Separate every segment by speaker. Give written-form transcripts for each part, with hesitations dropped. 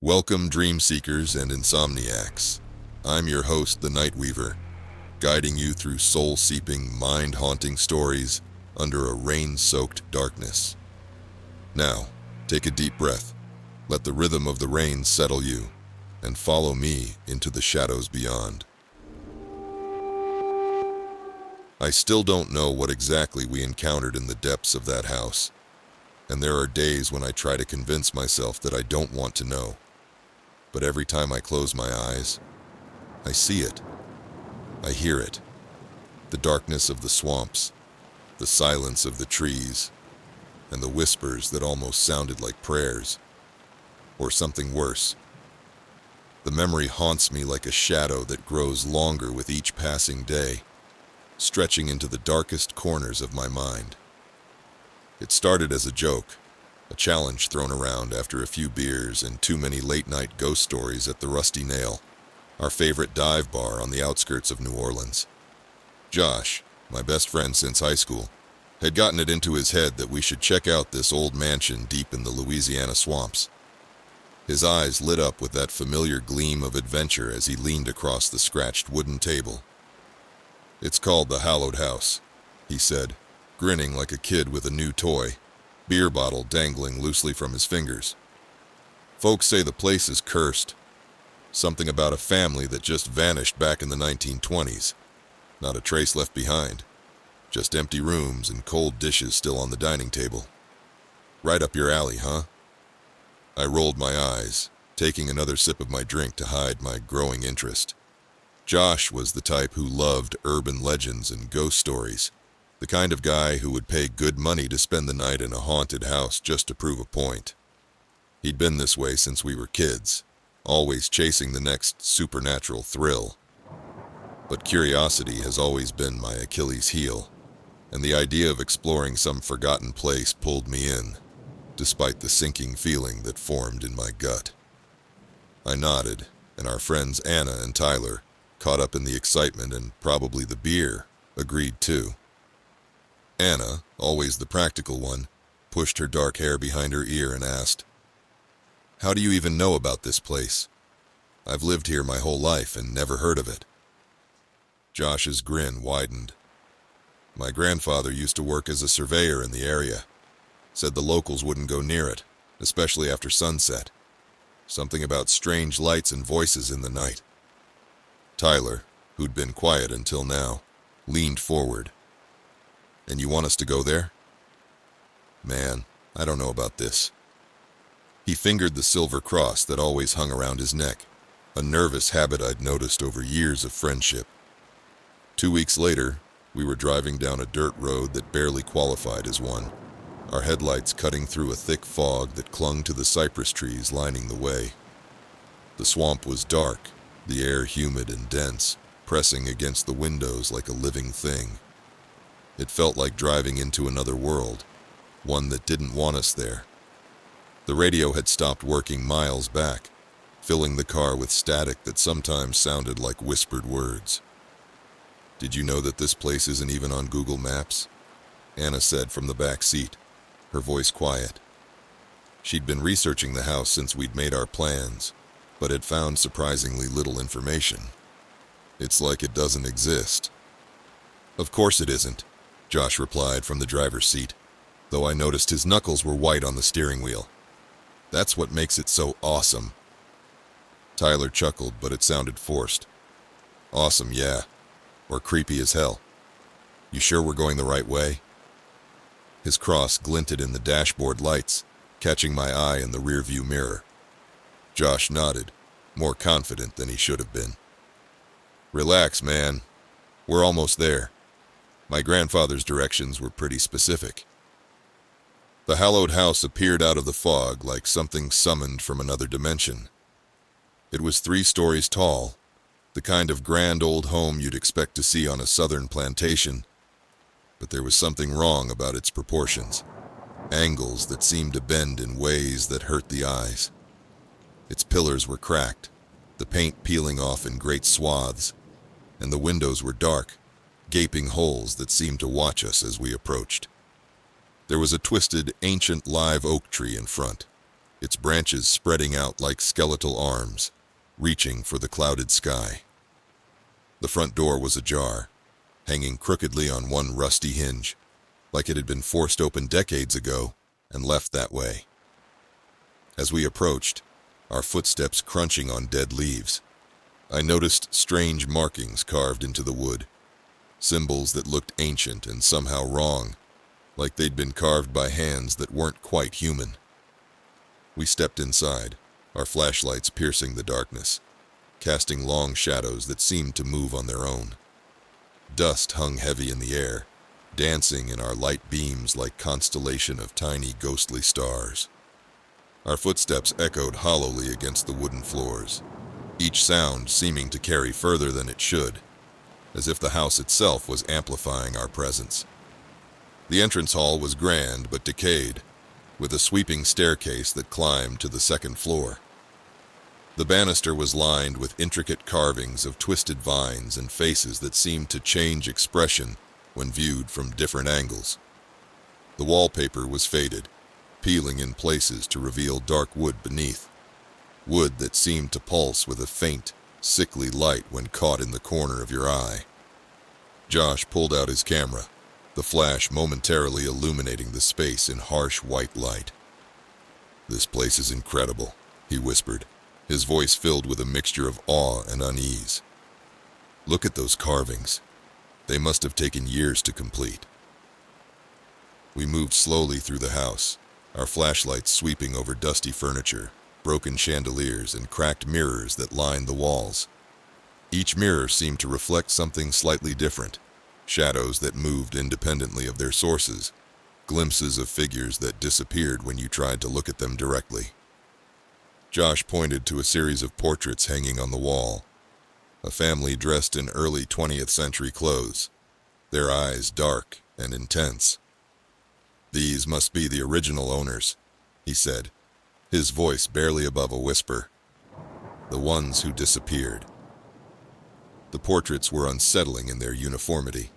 Speaker 1: Welcome, dream seekers and insomniacs. I'm your host, the Night Weaver, guiding you through soul-seeping, mind-haunting stories under a rain-soaked darkness. Now, take a deep breath, let the rhythm of the rain settle you, and follow me into the shadows beyond. I still don't know what exactly we encountered in the depths of that house, and there are days when I try to convince myself that I don't want to know. But every time I close my eyes, I see it. I hear it. The darkness of the swamps, the silence of the trees, and the whispers that almost sounded like prayers. Or something worse. The memory haunts me like a shadow that grows longer with each passing day, stretching into the darkest corners of my mind. It started as a joke, a challenge thrown around after a few beers and too many late-night ghost stories at the Rusty Nail, our favorite dive bar on the outskirts of New Orleans. Josh, my best friend since high school, had gotten it into his head that we should check out this old mansion deep in the Louisiana swamps. His eyes lit up with that familiar gleam of adventure as he leaned across the scratched wooden table. "It's called the Hallowed House," he said, grinning like a kid with a new toy, beer bottle dangling loosely from his fingers. "Folks say the place is cursed. Something about a family that just vanished back in the 1920s. Not a trace left behind. Just empty rooms and cold dishes still on the dining table. Right up your alley, huh?" I rolled my eyes, taking another sip of my drink to hide my growing interest. Josh was the type who loved urban legends and ghost stories, the kind of guy who would pay good money to spend the night in a haunted house just to prove a point. He'd been this way since we were kids, always chasing the next supernatural thrill. But curiosity has always been my Achilles heel, and the idea of exploring some forgotten place pulled me in, despite the sinking feeling that formed in my gut. I nodded, and our friends Anna and Tyler, caught up in the excitement and probably the beer, agreed too. Anna, always the practical one, pushed her dark hair behind her ear and asked, "How do you even know about this place? I've lived here my whole life and never heard of it." Josh's grin widened. "My grandfather used to work as a surveyor in the area. Said the locals wouldn't go near it, especially after sunset. Something about strange lights and voices in the night." Tyler, who'd been quiet until now, leaned forward. "And you want us to go there?" "Man, I don't know about this." He fingered the silver cross that always hung around his neck, a nervous habit I'd noticed over years of friendship. 2 weeks later, we were driving down a dirt road that barely qualified as one, our headlights cutting through a thick fog that clung to the cypress trees lining the way. The swamp was dark, the air humid and dense, pressing against the windows like a living thing. It felt like driving into another world, one that didn't want us there. The radio had stopped working miles back, filling the car with static that sometimes sounded like whispered words. "Did you know that this place isn't even on Google Maps?" Anna said from the back seat, her voice quiet. She'd been researching the house since we'd made our plans, but had found surprisingly little information. "It's like it doesn't exist." "Of course it isn't," Josh replied from the driver's seat, though I noticed his knuckles were white on the steering wheel. "That's what makes it so awesome." Tyler chuckled, but it sounded forced. "Awesome, yeah. Or creepy as hell. You sure we're going the right way?" His cross glinted in the dashboard lights, catching my eye in the rearview mirror. Josh nodded, more confident than he should have been. "Relax, man. We're almost there. My grandfather's directions were pretty specific." The hallowed house appeared out of the fog like something summoned from another dimension. It was 3 stories tall, the kind of grand old home you'd expect to see on a southern plantation, but there was something wrong about its proportions, angles that seemed to bend in ways that hurt the eyes. Its pillars were cracked, the paint peeling off in great swaths, and the windows were dark, gaping holes that seemed to watch us as we approached. There was a twisted, ancient live oak tree in front, its branches spreading out like skeletal arms, reaching for the clouded sky. The front door was ajar, hanging crookedly on one rusty hinge, like it had been forced open decades ago and left that way. As we approached, our footsteps crunching on dead leaves, I noticed strange markings carved into the wood, symbols that looked ancient and somehow wrong, like they'd been carved by hands that weren't quite human. We stepped inside, our flashlights piercing the darkness, casting long shadows that seemed to move on their own. Dust hung heavy in the air, dancing in our light beams like constellation of tiny ghostly stars. Our footsteps echoed hollowly against the wooden floors, each sound seeming to carry further than it should, as if the house itself was amplifying our presence. The entrance hall was grand but decayed, with a sweeping staircase that climbed to the second floor. The banister was lined with intricate carvings of twisted vines and faces that seemed to change expression when viewed from different angles. The wallpaper was faded, peeling in places to reveal dark wood beneath, wood that seemed to pulse with a faint, sickly light when caught in the corner of your eye. Josh pulled out his camera, the flash momentarily illuminating the space in harsh white light. "This place is incredible," he whispered, his voice filled with a mixture of awe and unease. "Look at those carvings. They must have taken years to complete." We moved slowly through the house, our flashlights sweeping over dusty furniture, broken chandeliers, and cracked mirrors that lined the walls. Each mirror seemed to reflect something slightly different, shadows that moved independently of their sources, glimpses of figures that disappeared when you tried to look at them directly. Josh pointed to a series of portraits hanging on the wall, a family dressed in early 20th century clothes, their eyes dark and intense. "These must be the original owners," he said, his voice barely above a whisper. "The ones who disappeared." The portraits were unsettling in their uniformity.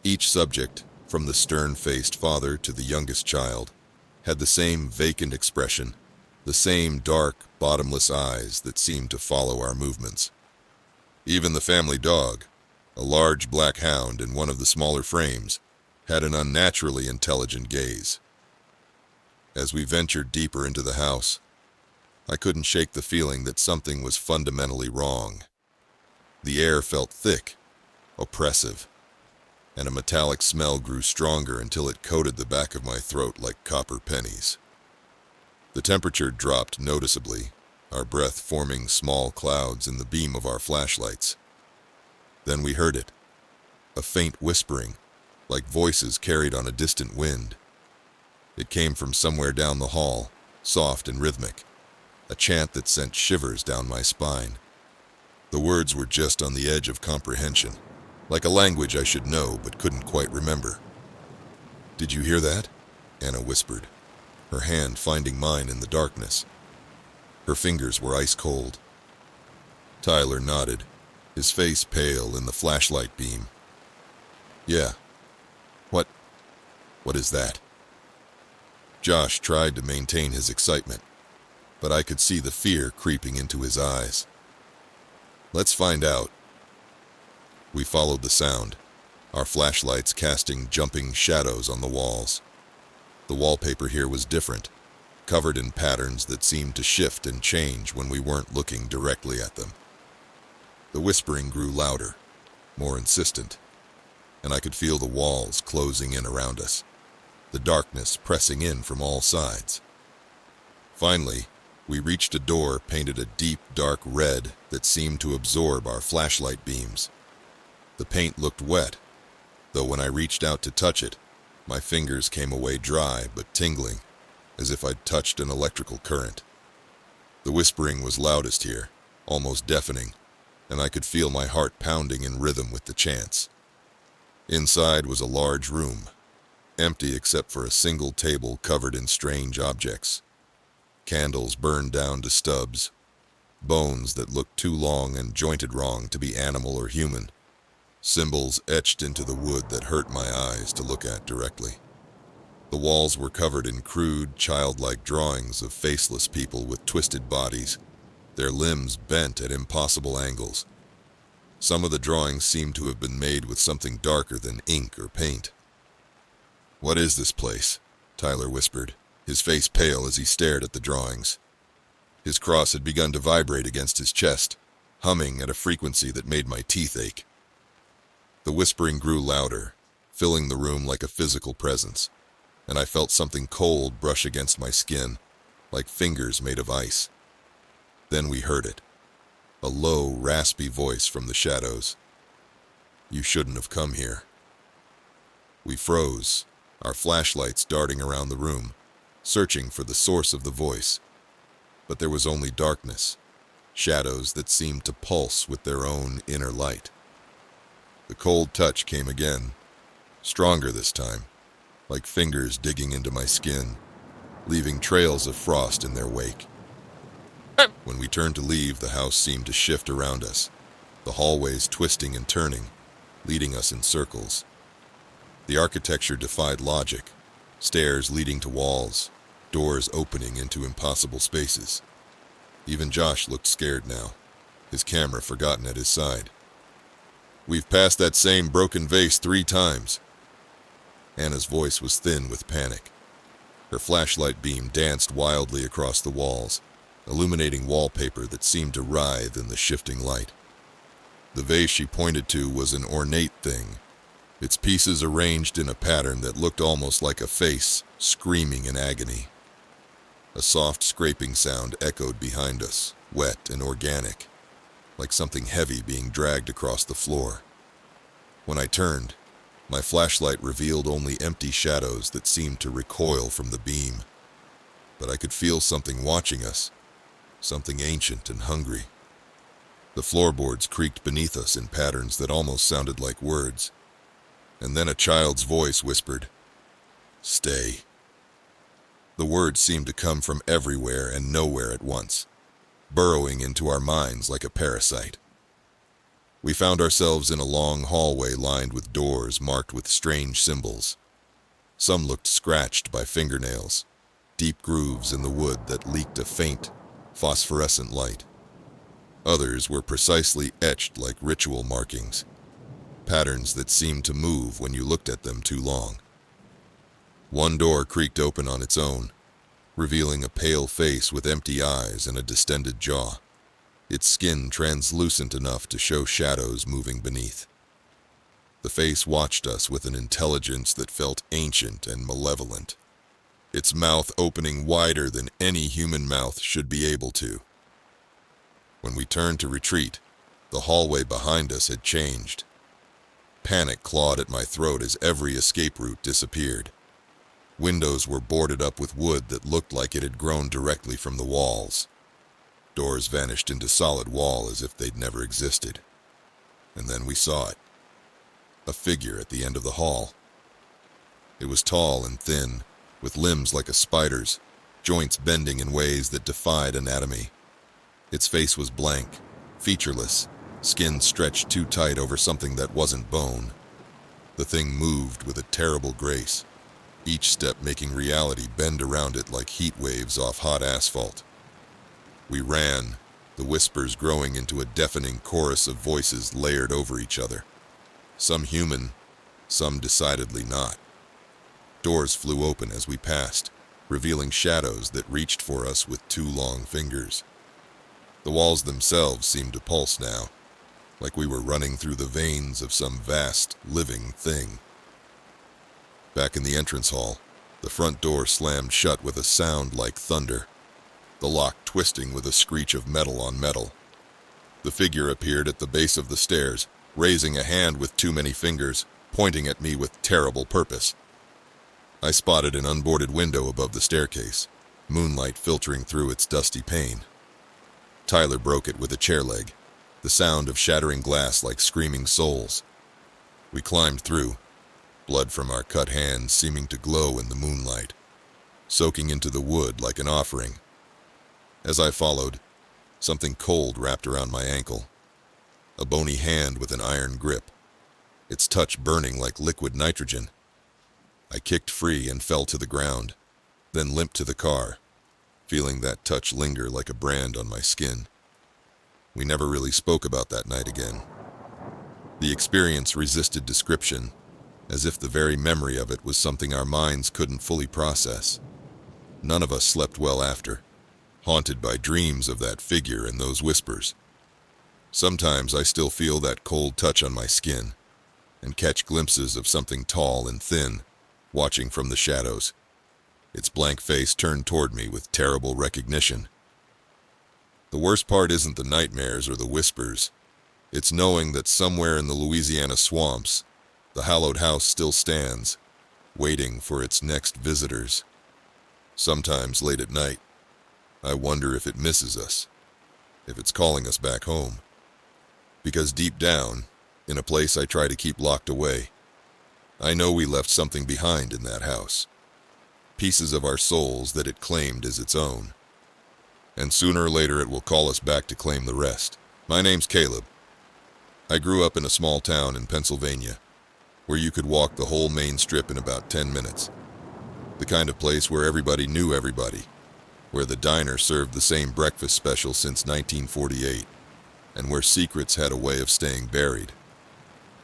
Speaker 1: Each subject, from the stern-faced father to the youngest child, had the same vacant expression, the same dark, bottomless eyes that seemed to follow our movements. Even the family dog, a large black hound in one of the smaller frames, had an unnaturally intelligent gaze. As we ventured deeper into the house, I couldn't shake the feeling that something was fundamentally wrong. The air felt thick, oppressive, and a metallic smell grew stronger until it coated the back of my throat like copper pennies. The temperature dropped noticeably, our breath forming small clouds in the beam of our flashlights. Then we heard it, a faint whispering, like voices carried on a distant wind. It came from somewhere down the hall, soft and rhythmic, a chant that sent shivers down my spine. The words were just on the edge of comprehension, like a language I should know but couldn't quite remember. "Did you hear that?" Anna whispered, her hand finding mine in the darkness. Her fingers were ice cold. Tyler nodded, his face pale in the flashlight beam. "Yeah. What is that?" Josh tried to maintain his excitement, but I could see the fear creeping into his eyes. "Let's find out." We followed the sound, our flashlights casting jumping shadows on the walls. The wallpaper here was different, covered in patterns that seemed to shift and change when we weren't looking directly at them. The whispering grew louder, more insistent, and I could feel the walls closing in around us, the darkness pressing in from all sides. Finally, we reached a door painted a deep, dark red that seemed to absorb our flashlight beams. The paint looked wet, though when I reached out to touch it, my fingers came away dry but tingling, as if I'd touched an electrical current. The whispering was loudest here, almost deafening, and I could feel my heart pounding in rhythm with the chants. Inside was a large room, empty except for a single table covered in strange objects. Candles burned down to stubs, bones that looked too long and jointed wrong to be animal or human, symbols etched into the wood that hurt my eyes to look at directly. The walls were covered in crude, childlike drawings of faceless people with twisted bodies, their limbs bent at impossible angles. Some of the drawings seemed to have been made with something darker than ink or paint. "What is this place?" Tyler whispered, his face pale as he stared at the drawings. His cross had begun to vibrate against his chest, humming at a frequency that made my teeth ache. The whispering grew louder, filling the room like a physical presence, and I felt something cold brush against my skin, like fingers made of ice. Then we heard it, a low, raspy voice from the shadows. "You shouldn't have come here." We froze, our flashlights darting around the room, searching for the source of the voice. But there was only darkness, shadows that seemed to pulse with their own inner light. The cold touch came again, stronger this time, like fingers digging into my skin, leaving trails of frost in their wake. When we turned to leave, the house seemed to shift around us, the hallways twisting and turning, leading us in circles. The architecture defied logic, stairs leading to walls, doors opening into impossible spaces. Even Josh looked scared now, his camera forgotten at his side. "We've passed that same broken vase 3 times. Anna's voice was thin with panic. Her flashlight beam danced wildly across the walls, illuminating wallpaper that seemed to writhe in the shifting light. The vase she pointed to was an ornate thing, its pieces arranged in a pattern that looked almost like a face, screaming in agony. A soft scraping sound echoed behind us, wet and organic, like something heavy being dragged across the floor. When I turned, my flashlight revealed only empty shadows that seemed to recoil from the beam. But I could feel something watching us, something ancient and hungry. The floorboards creaked beneath us in patterns that almost sounded like words. And then a child's voice whispered, "Stay." The words seemed to come from everywhere and nowhere at once, burrowing into our minds like a parasite. We found ourselves in a long hallway lined with doors marked with strange symbols. Some looked scratched by fingernails, deep grooves in the wood that leaked a faint, phosphorescent light. Others were precisely etched like ritual markings, patterns that seemed to move when you looked at them too long. One door creaked open on its own, revealing a pale face with empty eyes and a distended jaw, its skin translucent enough to show shadows moving beneath. The face watched us with an intelligence that felt ancient and malevolent, its mouth opening wider than any human mouth should be able to. When we turned to retreat, the hallway behind us had changed. Panic clawed at my throat as every escape route disappeared. Windows were boarded up with wood that looked like it had grown directly from the walls. Doors vanished into solid wall as if they'd never existed. And then we saw it. A figure at the end of the hall. It was tall and thin, with limbs like a spider's, joints bending in ways that defied anatomy. Its face was blank, featureless, skin stretched too tight over something that wasn't bone. The thing moved with a terrible grace, each step making reality bend around it like heat waves off hot asphalt. We ran, the whispers growing into a deafening chorus of voices layered over each other. Some human, some decidedly not. Doors flew open as we passed, revealing shadows that reached for us with 2 long fingers. The walls themselves seemed to pulse now, like we were running through the veins of some vast, living thing. Back in the entrance hall, the front door slammed shut with a sound like thunder, the lock twisting with a screech of metal on metal. The figure appeared at the base of the stairs, raising a hand with too many fingers, pointing at me with terrible purpose. I spotted an unboarded window above the staircase, moonlight filtering through its dusty pane. Tyler broke it with a chair leg, the sound of shattering glass like screaming souls. We climbed through, blood from our cut hands seeming to glow in the moonlight, soaking into the wood like an offering. As I followed, something cold wrapped around my ankle, a bony hand with an iron grip, its touch burning like liquid nitrogen. I kicked free and fell to the ground, then limped to the car, feeling that touch linger like a brand on my skin. We never really spoke about that night again. The experience resisted description, as if the very memory of it was something our minds couldn't fully process. None of us slept well after, haunted by dreams of that figure and those whispers. Sometimes I still feel that cold touch on my skin, and catch glimpses of something tall and thin, watching from the shadows, its blank face turned toward me with terrible recognition. The worst part isn't the nightmares or the whispers. It's knowing that somewhere in the Louisiana swamps, the hallowed house still stands, waiting for its next visitors. Sometimes late at night, I wonder if it misses us, if it's calling us back home. Because deep down, in a place I try to keep locked away, I know we left something behind in that house. Pieces of our souls that it claimed as its own. And sooner or later it will call us back to claim the rest. My name's Caleb. I grew up in a small town in Pennsylvania, where you could walk the whole main strip in about 10 minutes. The kind of place where everybody knew everybody, where the diner served the same breakfast special since 1948, and where secrets had a way of staying buried.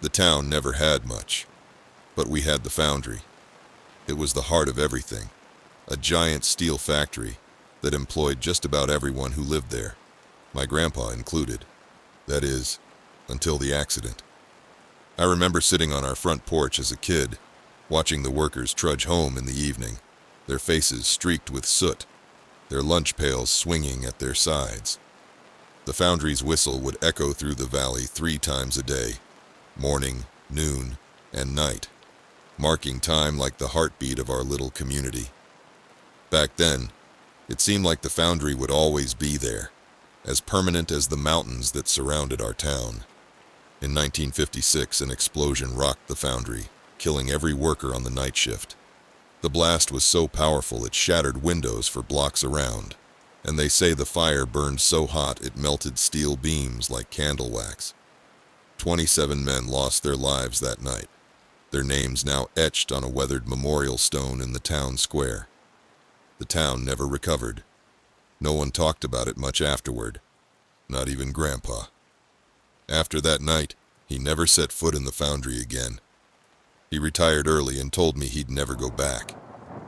Speaker 1: The town never had much, but we had the foundry. It was the heart of everything, a giant steel factory that employed just about everyone who lived there, my grandpa included. That is, until the accident. I remember sitting on our front porch as a kid, watching the workers trudge home in the evening, their faces streaked with soot, their lunch pails swinging at their sides. The foundry's whistle would echo through the valley 3 times a day, morning, noon, and night, marking time like the heartbeat of our little community. Back then, it seemed like the foundry would always be there, as permanent as the mountains that surrounded our town. In 1956, an explosion rocked the foundry, killing every worker on the night shift. The blast was so powerful it shattered windows for blocks around, and they say the fire burned so hot it melted steel beams like candle wax. 27 men lost their lives that night, their names now etched on a weathered memorial stone in the town square. The town never recovered. No one talked about it much afterward, not even Grandpa. After that night, he never set foot in the foundry again. He retired early and told me he'd never go back,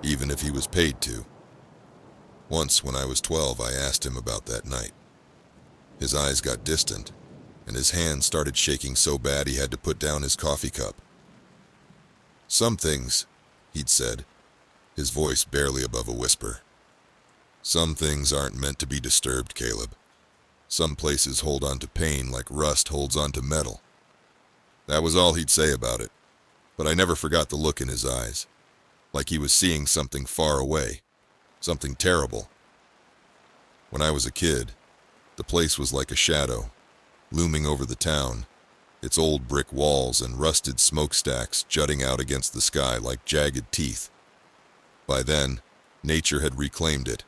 Speaker 1: even if he was paid to. Once, when I was 12, I asked him about that night. His eyes got distant, and his hands started shaking so bad he had to put down his coffee cup. "Some things," he'd said, his voice barely above a whisper. "Some things aren't meant to be disturbed, Caleb. Some places hold on to pain like rust holds on to metal." That was all he'd say about it, but I never forgot the look in his eyes, like he was seeing something far away, something terrible. When I was a kid, the place was like a shadow, looming over the town, its old brick walls and rusted smokestacks jutting out against the sky like jagged teeth. By then, nature had reclaimed it.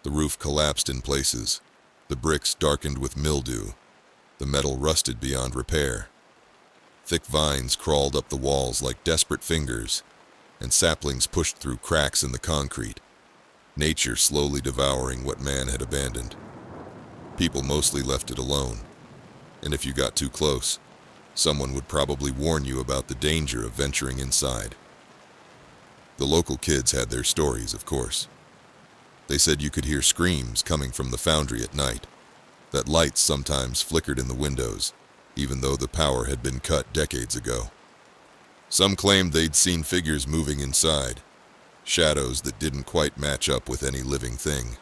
Speaker 1: The roof collapsed in places, the bricks darkened with mildew, the metal rusted beyond repair. Thick vines crawled up the walls like desperate fingers, and saplings pushed through cracks in the concrete, nature slowly devouring what man had abandoned. People mostly left it alone, and if you got too close, someone would probably warn you about the danger of venturing inside. The local kids had their stories, of course. They said you could hear screams coming from the foundry at night, that lights sometimes flickered in the windows, even though the power had been cut decades ago. Some claimed they'd seen figures moving inside, shadows that didn't quite match up with any living thing.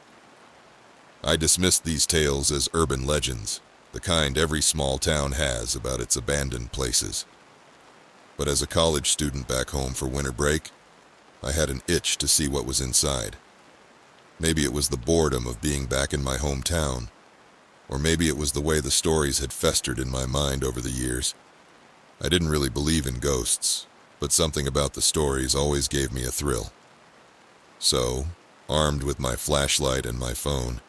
Speaker 1: I dismissed these tales as urban legends, the kind every small town has about its abandoned places. But as a college student back home for winter break, I had an itch to see what was inside. Maybe it was the boredom of being back in my hometown, or maybe it was the way the stories had festered in my mind over the years. I didn't really believe in ghosts, but something about the stories always gave me a thrill. So, armed with my flashlight and my phone,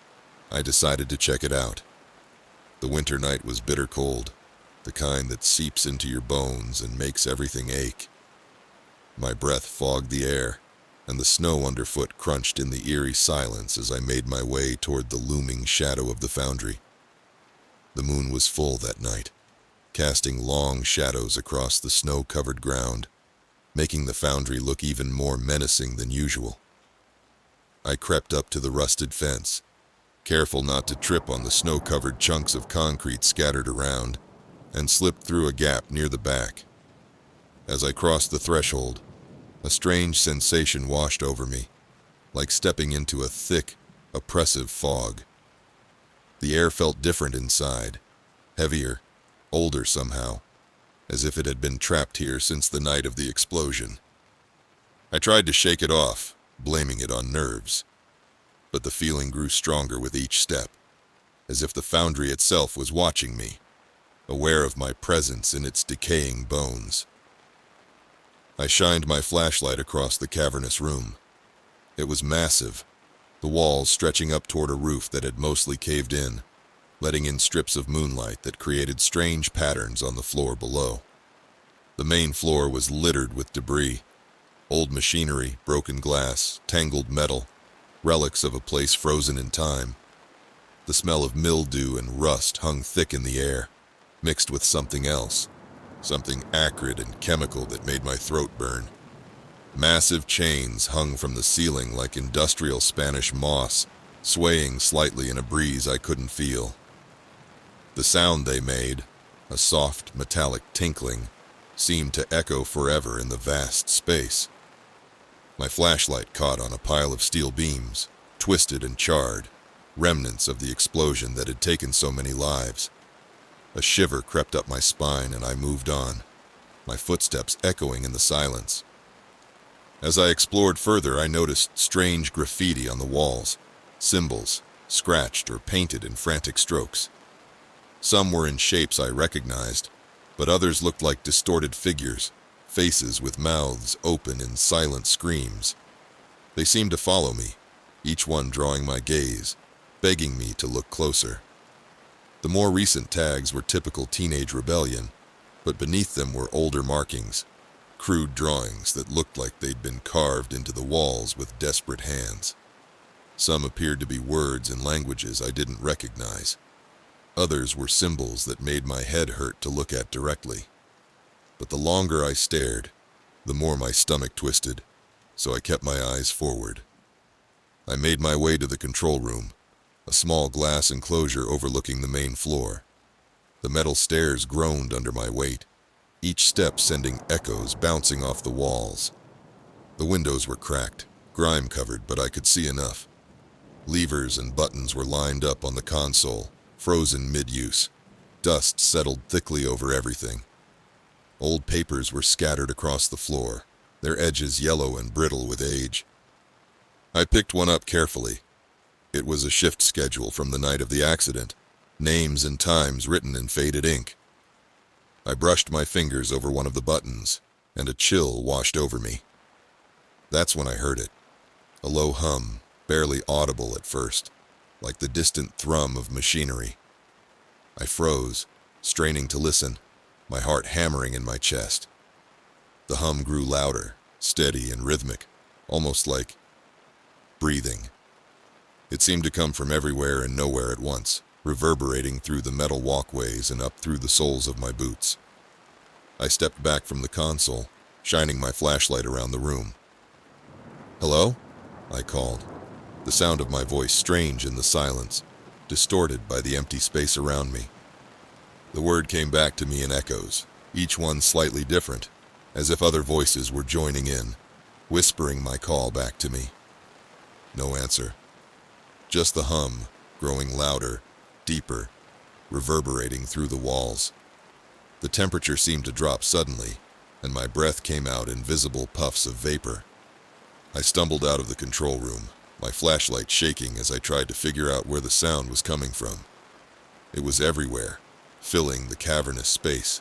Speaker 1: I decided to check it out. The winter night was bitter cold, the kind that seeps into your bones and makes everything ache. My breath fogged the air, and the snow underfoot crunched in the eerie silence as I made my way toward the looming shadow of the foundry. The moon was full that night, casting long shadows across the snow-covered ground, making the foundry look even more menacing than usual. I crept up to the rusted fence, careful not to trip on the snow-covered chunks of concrete scattered around, and slipped through a gap near the back. As I crossed the threshold, a strange sensation washed over me, like stepping into a thick, oppressive fog. The air felt different inside, heavier, older somehow, as if it had been trapped here since the night of the explosion. I tried to shake it off, blaming it on nerves, but the feeling grew stronger with each step, as if the foundry itself was watching me, aware of my presence in its decaying bones. I shined my flashlight across the cavernous room. It was massive, the walls stretching up toward a roof that had mostly caved in, letting in strips of moonlight that created strange patterns on the floor below. The main floor was littered with debris, old machinery, broken glass, tangled metal, relics of a place frozen in time. The smell of mildew and rust hung thick in the air, mixed with something else, something acrid and chemical that made my throat burn. Massive chains hung from the ceiling like industrial Spanish moss, swaying slightly in a breeze I couldn't feel. The sound they made, a soft, metallic tinkling, seemed to echo forever in the vast space. My flashlight caught on a pile of steel beams, twisted and charred, remnants of the explosion that had taken so many lives. A shiver crept up my spine and I moved on, my footsteps echoing in the silence. As I explored further, I noticed strange graffiti on the walls, symbols, scratched or painted in frantic strokes. Some were in shapes I recognized, but others looked like distorted figures, faces with mouths open in silent screams. They seemed to follow me, each one drawing my gaze, begging me to look closer. The more recent tags were typical teenage rebellion, but beneath them were older markings, crude drawings that looked like they'd been carved into the walls with desperate hands. Some appeared to be words and languages I didn't recognize. Others were symbols that made my head hurt to look at directly. But the longer I stared, the more my stomach twisted, so I kept my eyes forward. I made my way to the control room, a small glass enclosure overlooking the main floor. The metal stairs groaned under my weight, each step sending echoes bouncing off the walls. The windows were cracked, grime-covered, but I could see enough. Levers and buttons were lined up on the console, frozen mid-use. Dust settled thickly over everything. Old papers were scattered across the floor, their edges yellow and brittle with age. I picked one up carefully. It was a shift schedule from the night of the accident, names and times written in faded ink. I brushed my fingers over one of the buttons, and a chill washed over me. That's when I heard it. A low hum, barely audible at first, like the distant thrum of machinery. I froze, straining to listen, my heart hammering in my chest. The hum grew louder, steady and rhythmic, almost like breathing. It seemed to come from everywhere and nowhere at once, reverberating through the metal walkways and up through the soles of my boots. I stepped back from the console, shining my flashlight around the room. "Hello?" I called, the sound of my voice strange in the silence, distorted by the empty space around me. The word came back to me in echoes, each one slightly different, as if other voices were joining in, whispering my call back to me. No answer. Just the hum, growing louder, deeper, reverberating through the walls. The temperature seemed to drop suddenly, and my breath came out in visible puffs of vapor. I stumbled out of the control room, my flashlight shaking as I tried to figure out where the sound was coming from. It was everywhere, filling the cavernous space,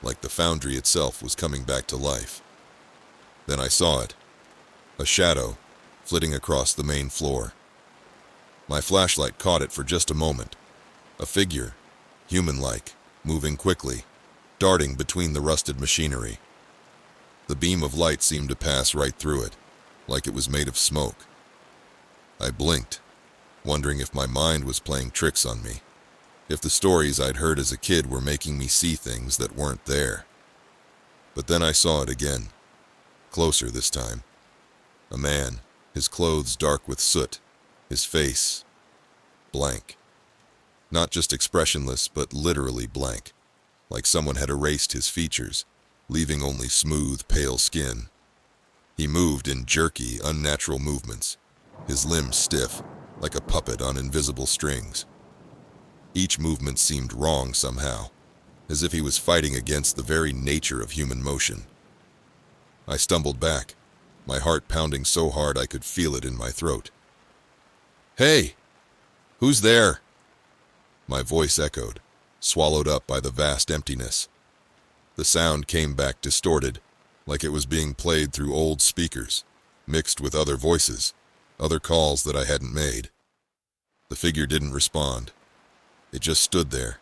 Speaker 1: like the foundry itself was coming back to life. Then I saw it, a shadow, flitting across the main floor. My flashlight caught it for just a moment. A figure, human-like, moving quickly, darting between the rusted machinery. The beam of light seemed to pass right through it, like it was made of smoke. I blinked, wondering if my mind was playing tricks on me, if the stories I'd heard as a kid were making me see things that weren't there. But then I saw it again, closer this time. A man, his clothes dark with soot, his face blank. Not just expressionless, but literally blank, like someone had erased his features, leaving only smooth, pale skin. He moved in jerky, unnatural movements, his limbs stiff, like a puppet on invisible strings. Each movement seemed wrong somehow, as if he was fighting against the very nature of human motion. I stumbled back, my heart pounding so hard I could feel it in my throat. "Hey! Who's there?" My voice echoed, swallowed up by the vast emptiness. The sound came back distorted, like it was being played through old speakers, mixed with other voices, other calls that I hadn't made. The figure didn't respond. It just stood there,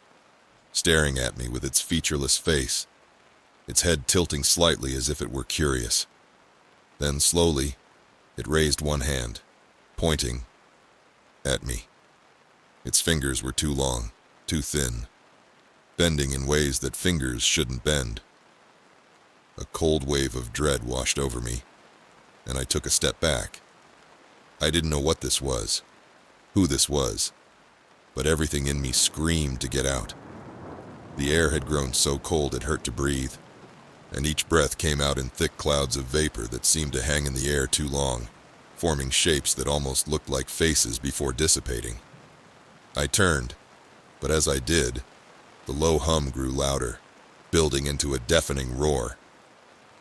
Speaker 1: staring at me with its featureless face, its head tilting slightly as if it were curious. Then slowly, it raised one hand, pointing at me. Its fingers were too long, too thin, bending in ways that fingers shouldn't bend. A cold wave of dread washed over me, and I took a step back. I didn't know what this was, who this was, but everything in me screamed to get out. The air had grown so cold it hurt to breathe, and each breath came out in thick clouds of vapor that seemed to hang in the air too long, forming shapes that almost looked like faces before dissipating. I turned, but as I did, the low hum grew louder, building into a deafening roar.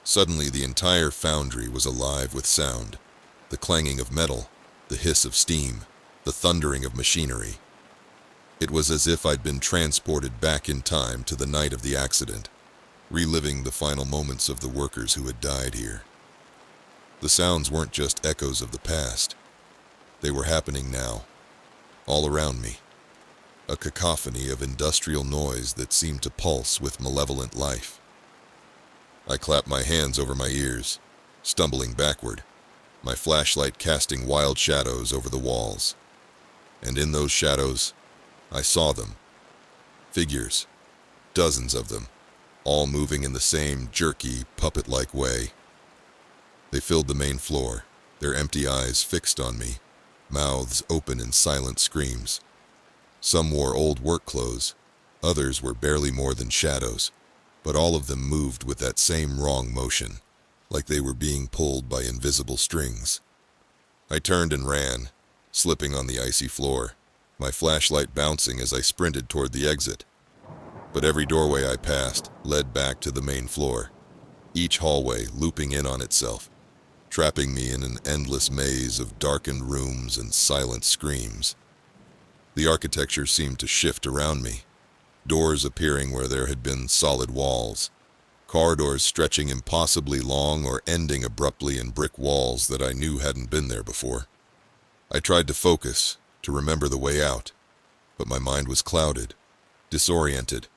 Speaker 1: Suddenly the entire foundry was alive with sound, the clanging of metal, the hiss of steam, the thundering of machinery. It was as if I'd been transported back in time to the night of the accident, reliving the final moments of the workers who had died here. The sounds weren't just echoes of the past. They were happening now, all around me. A cacophony of industrial noise that seemed to pulse with malevolent life. I clapped my hands over my ears, stumbling backward, my flashlight casting wild shadows over the walls. And in those shadows, I saw them. Figures, dozens of them, all moving in the same jerky, puppet-like way. They filled the main floor, their empty eyes fixed on me, mouths open in silent screams. Some wore old work clothes, others were barely more than shadows, but all of them moved with that same wrong motion, like they were being pulled by invisible strings. I turned and ran, slipping on the icy floor, my flashlight bouncing as I sprinted toward the exit. But every doorway I passed led back to the main floor, each hallway looping in on itself, trapping me in an endless maze of darkened rooms and silent screams. The architecture seemed to shift around me, doors appearing where there had been solid walls, corridors stretching impossibly long or ending abruptly in brick walls that I knew hadn't been there before. I tried to focus, to remember the way out, but my mind was clouded, disoriented.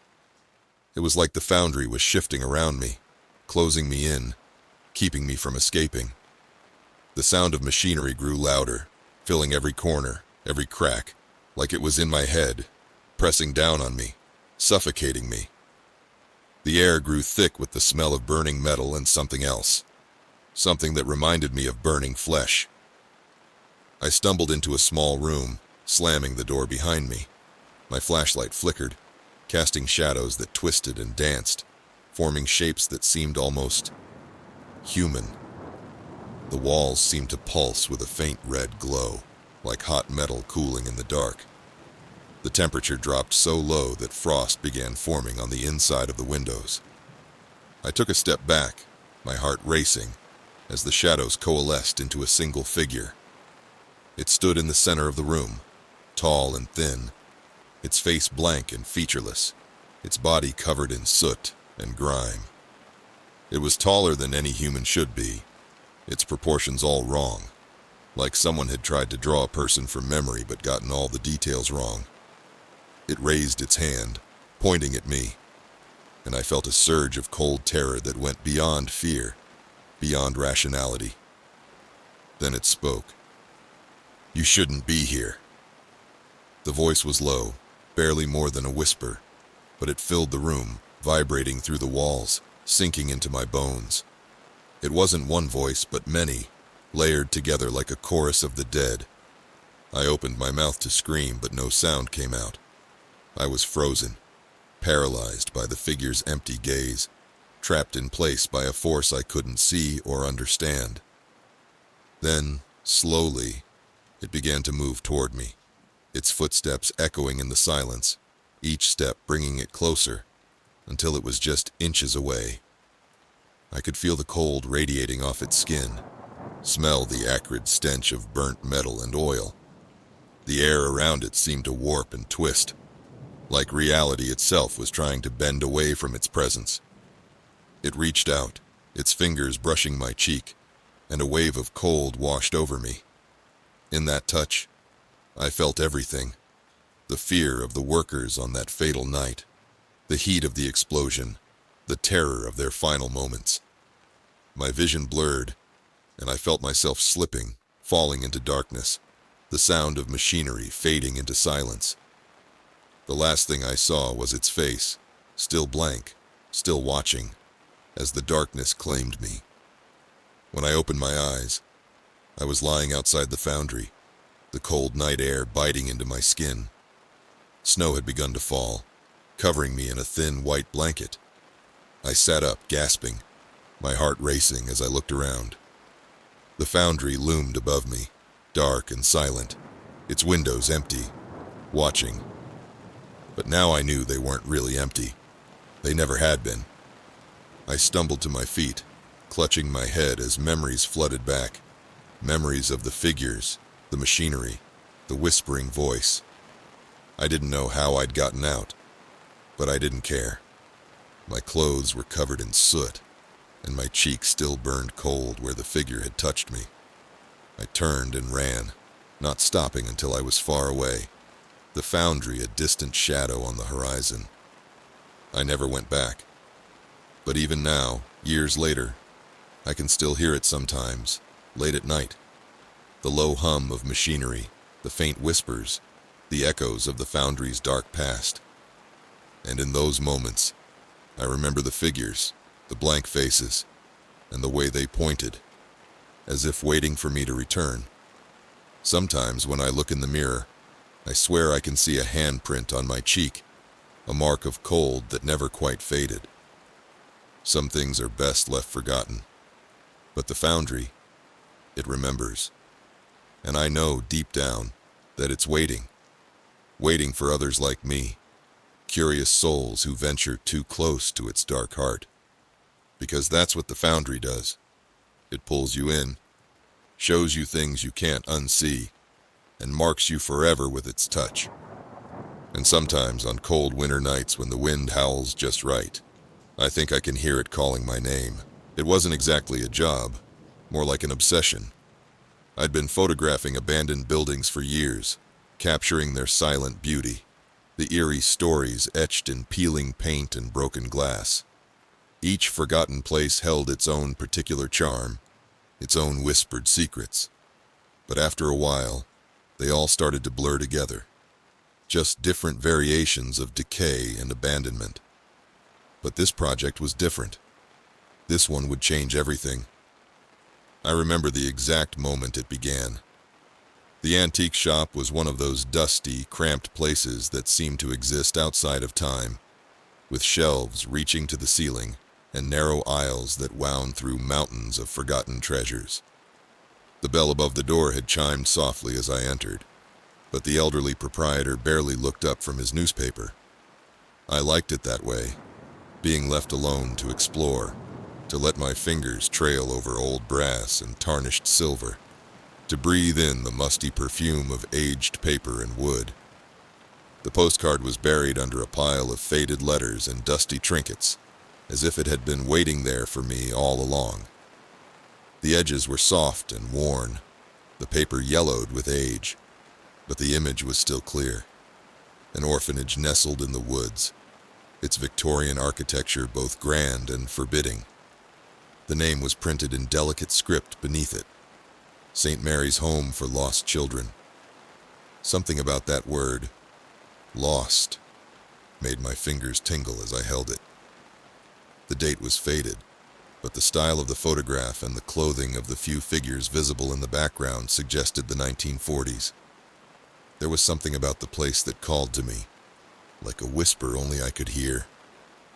Speaker 1: It was like the foundry was shifting around me, closing me in, keeping me from escaping. The sound of machinery grew louder, filling every corner, every crack, like it was in my head, pressing down on me, suffocating me. The air grew thick with the smell of burning metal and something else, something that reminded me of burning flesh. I stumbled into a small room, slamming the door behind me. My flashlight flickered, casting shadows that twisted and danced, forming shapes that seemed almost human. The walls seemed to pulse with a faint red glow, like hot metal cooling in the dark. The temperature dropped so low that frost began forming on the inside of the windows. I took a step back, my heart racing, as the shadows coalesced into a single figure. It stood in the center of the room, tall and thin, its face blank and featureless, its body covered in soot and grime. It was taller than any human should be, its proportions all wrong, like someone had tried to draw a person from memory but gotten all the details wrong. It raised its hand, pointing at me, and I felt a surge of cold terror that went beyond fear, beyond rationality. Then it spoke. "You shouldn't be here." The voice was low, barely more than a whisper, but it filled the room, vibrating through the walls, sinking into my bones. It wasn't one voice, but many, layered together like a chorus of the dead. I opened my mouth to scream, but no sound came out. I was frozen, paralyzed by the figure's empty gaze, trapped in place by a force I couldn't see or understand. Then, slowly, it began to move toward me, its footsteps echoing in the silence, each step bringing it closer, until it was just inches away. I could feel the cold radiating off its skin, smell the acrid stench of burnt metal and oil. The air around it seemed to warp and twist, like reality itself was trying to bend away from its presence. It reached out, its fingers brushing my cheek, and a wave of cold washed over me. In that touch, I felt everything. The fear of the workers on that fatal night, the heat of the explosion, the terror of their final moments. My vision blurred, and I felt myself slipping, falling into darkness, the sound of machinery fading into silence. The last thing I saw was its face, still blank, still watching, as the darkness claimed me. When I opened my eyes, I was lying outside the foundry, the cold night air biting into my skin. Snow had begun to fall, covering me in a thin white blanket. I sat up, gasping, my heart racing as I looked around. The foundry loomed above me, dark and silent, its windows empty, watching. But now I knew they weren't really empty. They never had been. I stumbled to my feet, clutching my head as memories flooded back. Memories of the figures, the machinery, the whispering voice. I didn't know how I'd gotten out, but I didn't care. My clothes were covered in soot, and my cheek still burned cold where the figure had touched me. I turned and ran, not stopping until I was far away, the foundry a distant shadow on the horizon. I never went back. But even now, years later, I can still hear it sometimes, late at night. The low hum of machinery, the faint whispers, the echoes of the foundry's dark past. And in those moments, I remember the figures, the blank faces, and the way they pointed, as if waiting for me to return. Sometimes when I look in the mirror, I swear I can see a handprint on my cheek, a mark of cold that never quite faded. Some things are best left forgotten, but the foundry, it remembers. And I know deep down that it's waiting for others like me, curious souls who venture too close to its dark heart. Because that's what the foundry does. It pulls you in, shows you things you can't unsee, and marks you forever with its touch. And sometimes on cold winter nights when the wind howls just right, I think I can hear it calling my name. It wasn't exactly a job, more like an obsession. I'd been photographing abandoned buildings for years, capturing their silent beauty, the eerie stories etched in peeling paint and broken glass. Each forgotten place held its own particular charm, its own whispered secrets. But after a while, they all started to blur together, just different variations of decay and abandonment. But this project was different. This one would change everything. I remember the exact moment it began. The antique shop was one of those dusty, cramped places that seem to exist outside of time, with shelves reaching to the ceiling and narrow aisles that wound through mountains of forgotten treasures. The bell above the door had chimed softly as I entered, but the elderly proprietor barely looked up from his newspaper. I liked it that way, being left alone to explore, to let my fingers trail over old brass and tarnished silver, to breathe in the musty perfume of aged paper and wood. The postcard was buried under a pile of faded letters and dusty trinkets, as if it had been waiting there for me all along. The edges were soft and worn, the paper yellowed with age, but the image was still clear. An orphanage nestled in the woods, its Victorian architecture both grand and forbidding. The name was printed in delicate script beneath it. St. Mary's Home for Lost Children. Something about that word, lost, made my fingers tingle as I held it. The date was faded, but the style of the photograph and the clothing of the few figures visible in the background suggested the 1940s. There was something about the place that called to me, like a whisper only I could hear.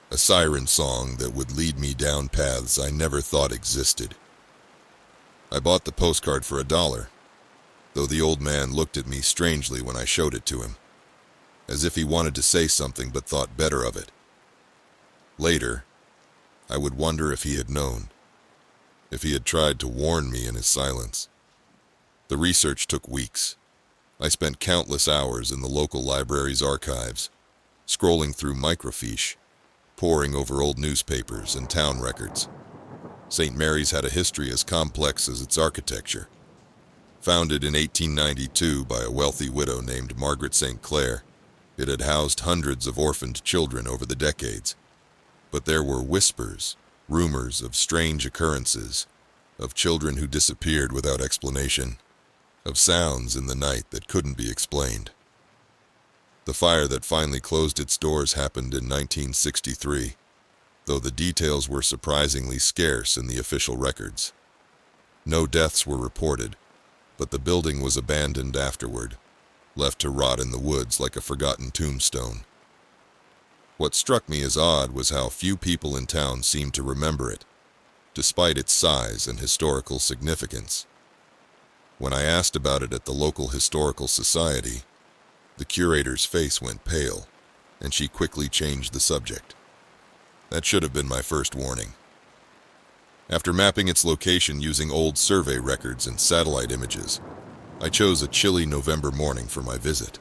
Speaker 1: A siren song that would lead me down paths I never thought existed. I bought the postcard for $1, though the old man looked at me strangely when I showed it to him, as if he wanted to say something but thought better of it. Later, I would wonder if he had known, if he had tried to warn me in his silence. The research took weeks. I spent countless hours in the local library's archives, scrolling through microfiche, poring over old newspapers and town records. St. Mary's had a history as complex as its architecture. Founded in 1892 by a wealthy widow named Margaret St. Clair, it had housed hundreds of orphaned children over the decades. But there were whispers, rumors of strange occurrences, of children who disappeared without explanation, of sounds in the night that couldn't be explained. The fire that finally closed its doors happened in 1963, though the details were surprisingly scarce in the official records. No deaths were reported, but the building was abandoned afterward, left to rot in the woods like a forgotten tombstone. What struck me as odd was how few people in town seemed to remember it, despite its size and historical significance. When I asked about it at the local historical society, the curator's face went pale, and she quickly changed the subject. That should have been my first warning. After mapping its location using old survey records and satellite images, I chose a chilly November morning for my visit.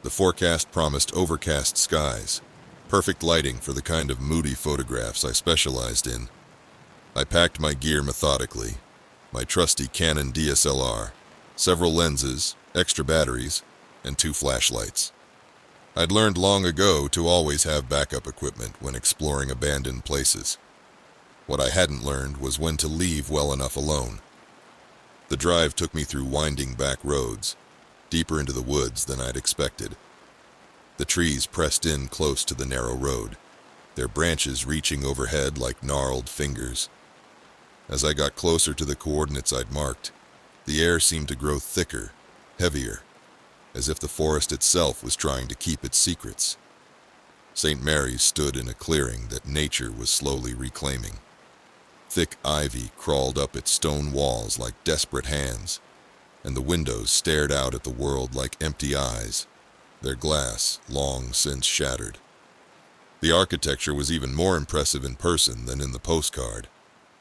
Speaker 1: The forecast promised overcast skies, perfect lighting for the kind of moody photographs I specialized in. I packed my gear methodically, my trusty Canon DSLR, several lenses, extra batteries, and 2 flashlights. I'd learned long ago to always have backup equipment when exploring abandoned places. What I hadn't learned was when to leave well enough alone. The drive took me through winding back roads, deeper into the woods than I'd expected. The trees pressed in close to the narrow road, their branches reaching overhead like gnarled fingers. As I got closer to the coordinates I'd marked, the air seemed to grow thicker, heavier, as if the forest itself was trying to keep its secrets. St. Mary's stood in a clearing that nature was slowly reclaiming. Thick ivy crawled up its stone walls like desperate hands, and the windows stared out at the world like empty eyes, their glass long since shattered. The architecture was even more impressive in person than in the postcard.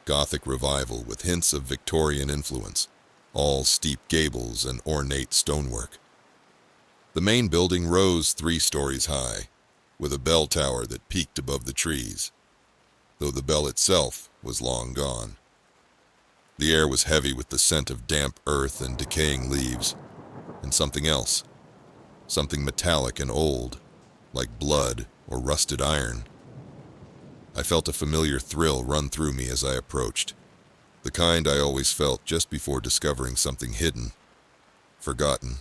Speaker 1: Gothic revival with hints of Victorian influence, all steep gables and ornate stonework. The main building rose 3 stories high, with a bell tower that peaked above the trees, though the bell itself was long gone. The air was heavy with the scent of damp earth and decaying leaves, and something else, something metallic and old, like blood or rusted iron. I felt a familiar thrill run through me as I approached, the kind I always felt just before discovering something hidden, forgotten.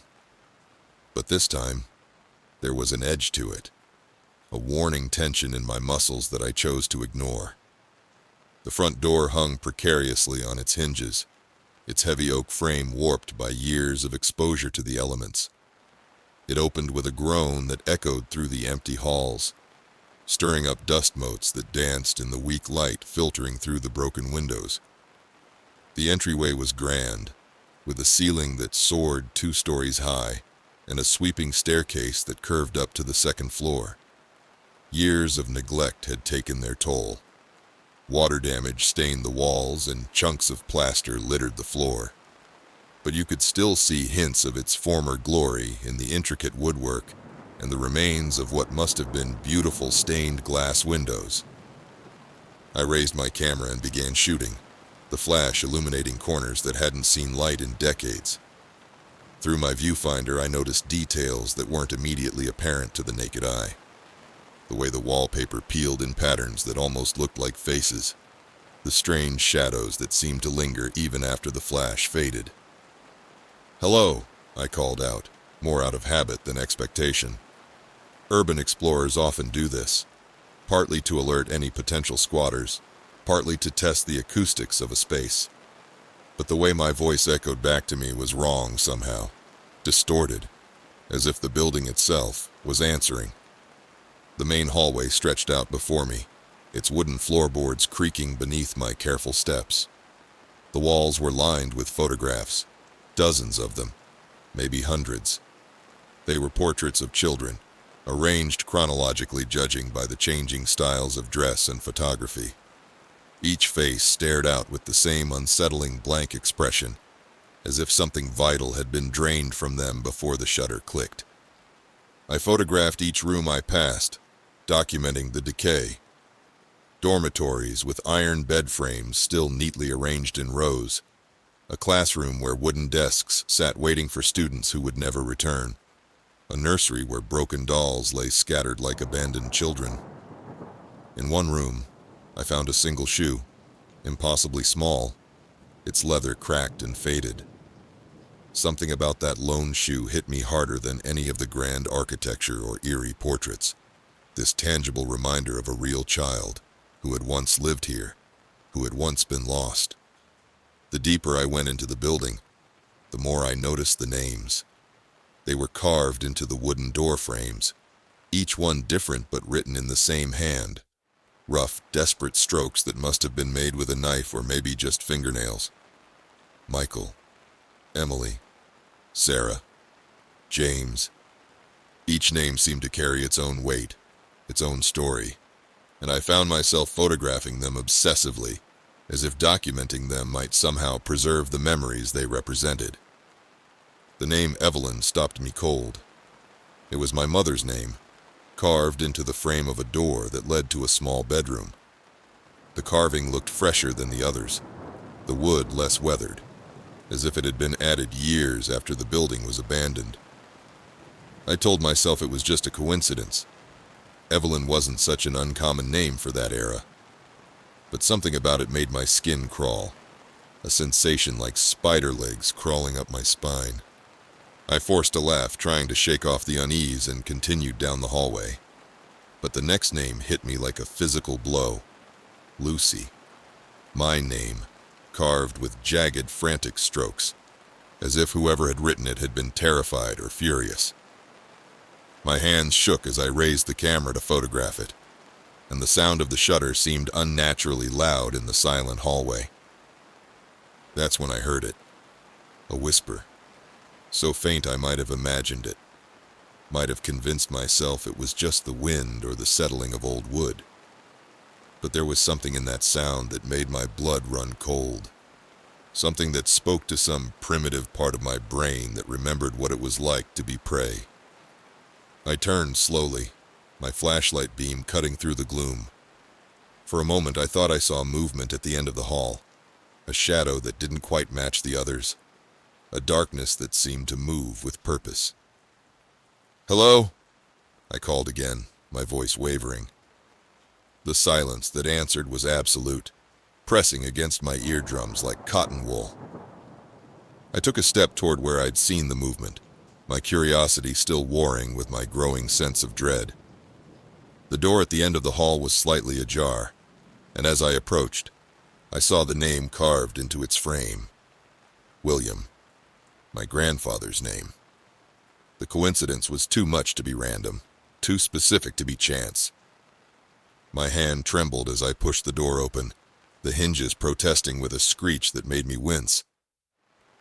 Speaker 1: But this time, there was an edge to it, a warning tension in my muscles that I chose to ignore. The front door hung precariously on its hinges, its heavy oak frame warped by years of exposure to the elements. It opened with a groan that echoed through the empty halls, stirring up dust motes that danced in the weak light filtering through the broken windows. The entryway was grand, with a ceiling that soared 2 stories high, and a sweeping staircase that curved up to the 2nd floor. Years of neglect had taken their toll. Water damage stained the walls and chunks of plaster littered the floor. But you could still see hints of its former glory in the intricate woodwork and the remains of what must have been beautiful stained glass windows. I raised my camera and began shooting, the flash illuminating corners that hadn't seen light in decades. Through my viewfinder, I noticed details that weren't immediately apparent to the naked eye. The way the wallpaper peeled in patterns that almost looked like faces. the strange shadows that seemed to linger even after the flash faded. "Hello," I called out, more out of habit than expectation. Urban explorers often do this, partly to alert any potential squatters, partly to test the acoustics of a space. But the way my voice echoed back to me was wrong somehow, distorted, as if the building itself was answering. The main hallway stretched out before me, its wooden floorboards creaking beneath my careful steps. The walls were lined with photographs, dozens of them, maybe hundreds. They were portraits of children, arranged chronologically judging by the changing styles of dress and photography. Each face stared out with the same unsettling blank expression, as if something vital had been drained from them before the shutter clicked. I photographed each room I passed, documenting the decay. Dormitories with iron bed frames still neatly arranged in rows. A classroom where wooden desks sat waiting for students who would never return. A nursery where broken dolls lay scattered like abandoned children. In one room, I found a single shoe, impossibly small, its leather cracked and faded. Something about that lone shoe hit me harder than any of the grand architecture or eerie portraits. This tangible reminder of a real child who had once lived here, who had once been lost. The deeper I went into the building, the more I noticed the names. They were carved into the wooden door frames, each one different but written in the same hand. Rough, desperate strokes that must have been made with a knife or maybe just fingernails. Michael, Emily, Sarah, James. Each name seemed to carry its own weight, its own story, and I found myself photographing them obsessively, as if documenting them might somehow preserve the memories they represented. The name Evelyn stopped me cold. It was my mother's name, carved into the frame of a door that led to a small bedroom. The carving looked fresher than the others, the wood less weathered, as if it had been added years after the building was abandoned. I told myself it was just a coincidence. Evelyn wasn't such an uncommon name for that era. But something about it made my skin crawl, a sensation like spider legs crawling up my spine. I forced a laugh, trying to shake off the unease, and continued down the hallway. But the next name hit me like a physical blow. Lucy. My name, carved with jagged, frantic strokes, as if whoever had written it had been terrified or furious. My hands shook as I raised the camera to photograph it, and the sound of the shutter seemed unnaturally loud in the silent hallway. That's when I heard it. A whisper. So faint I might have imagined it, might have convinced myself it was just the wind or the settling of old wood. But there was something in that sound that made my blood run cold, something that spoke to some primitive part of my brain that remembered what it was like to be prey. I turned slowly, my flashlight beam cutting through the gloom. For a moment I thought I saw movement at the end of the hall, a shadow that didn't quite match the others. A darkness that seemed to move with purpose. "Hello?" I called again, my voice wavering. The silence that answered was absolute, pressing against my eardrums like cotton wool. I took a step toward where I'd seen the movement, my curiosity still warring with my growing sense of dread. The door at the end of the hall was slightly ajar, and as I approached, I saw the name carved into its frame. William. My grandfather's name. The coincidence was too much to be random, too specific to be chance. My hand trembled as I pushed the door open, the hinges protesting with a screech that made me wince.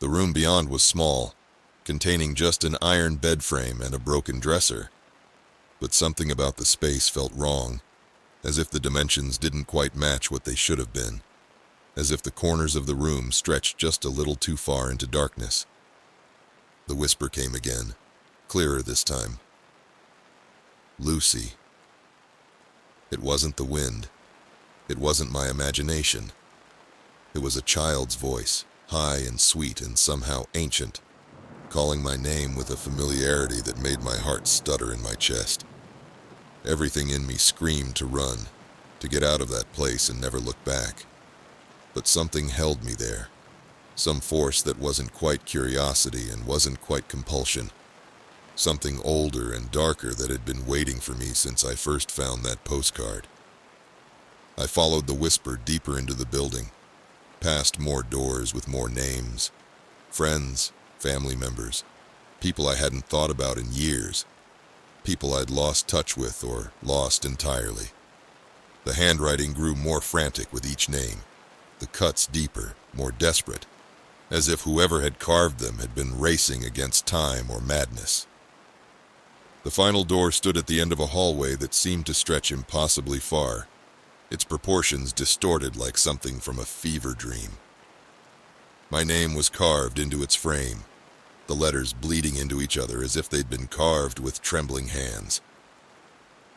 Speaker 1: The room beyond was small, containing just an iron bed frame and a broken dresser. But something about the space felt wrong, as if the dimensions didn't quite match what they should have been, as if the corners of the room stretched just a little too far into darkness. The whisper came again, clearer this time. Lucy. It wasn't the wind. It wasn't my imagination. It was a child's voice, high and sweet and somehow ancient, calling my name with a familiarity that made my heart stutter in my chest. Everything in me screamed to run, to get out of that place and never look back. but something held me there. Some force that wasn't quite curiosity and wasn't quite compulsion. Something older and darker that had been waiting for me since I first found that postcard. I followed the whisper deeper into the building, past more doors with more names. Friends, family members, people I hadn't thought about in years. People I'd lost touch with or lost entirely. The handwriting grew more frantic with each name, the cuts deeper, more desperate, as if whoever had carved them had been racing against time or madness. The final door stood at the end of a hallway that seemed to stretch impossibly far, its proportions distorted like something from a fever dream. My name was carved into its frame, the letters bleeding into each other as if they'd been carved with trembling hands.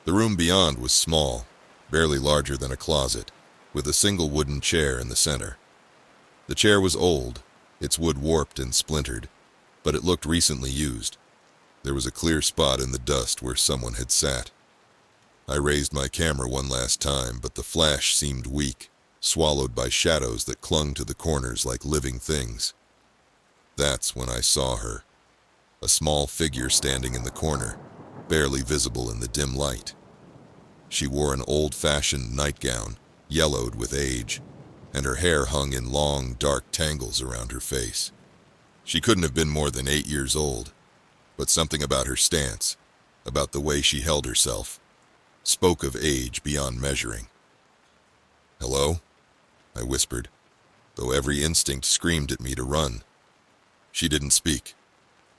Speaker 1: The room beyond was small, barely larger than a closet, with a single wooden chair in the center. The chair was old, its wood warped and splintered, but it looked recently used. There was a clear spot in the dust where someone had sat. I raised my camera one last time, but the flash seemed weak, swallowed by shadows that clung to the corners like living things. That's when I saw her, a small figure standing in the corner, barely visible in the dim light. She wore an old-fashioned nightgown, yellowed with age, and her hair hung in long, dark tangles around her face. She couldn't have been more than 8 years old, but something about her stance, about the way she held herself, spoke of age beyond measuring. "Hello?" I whispered, though every instinct screamed at me to run. She didn't speak,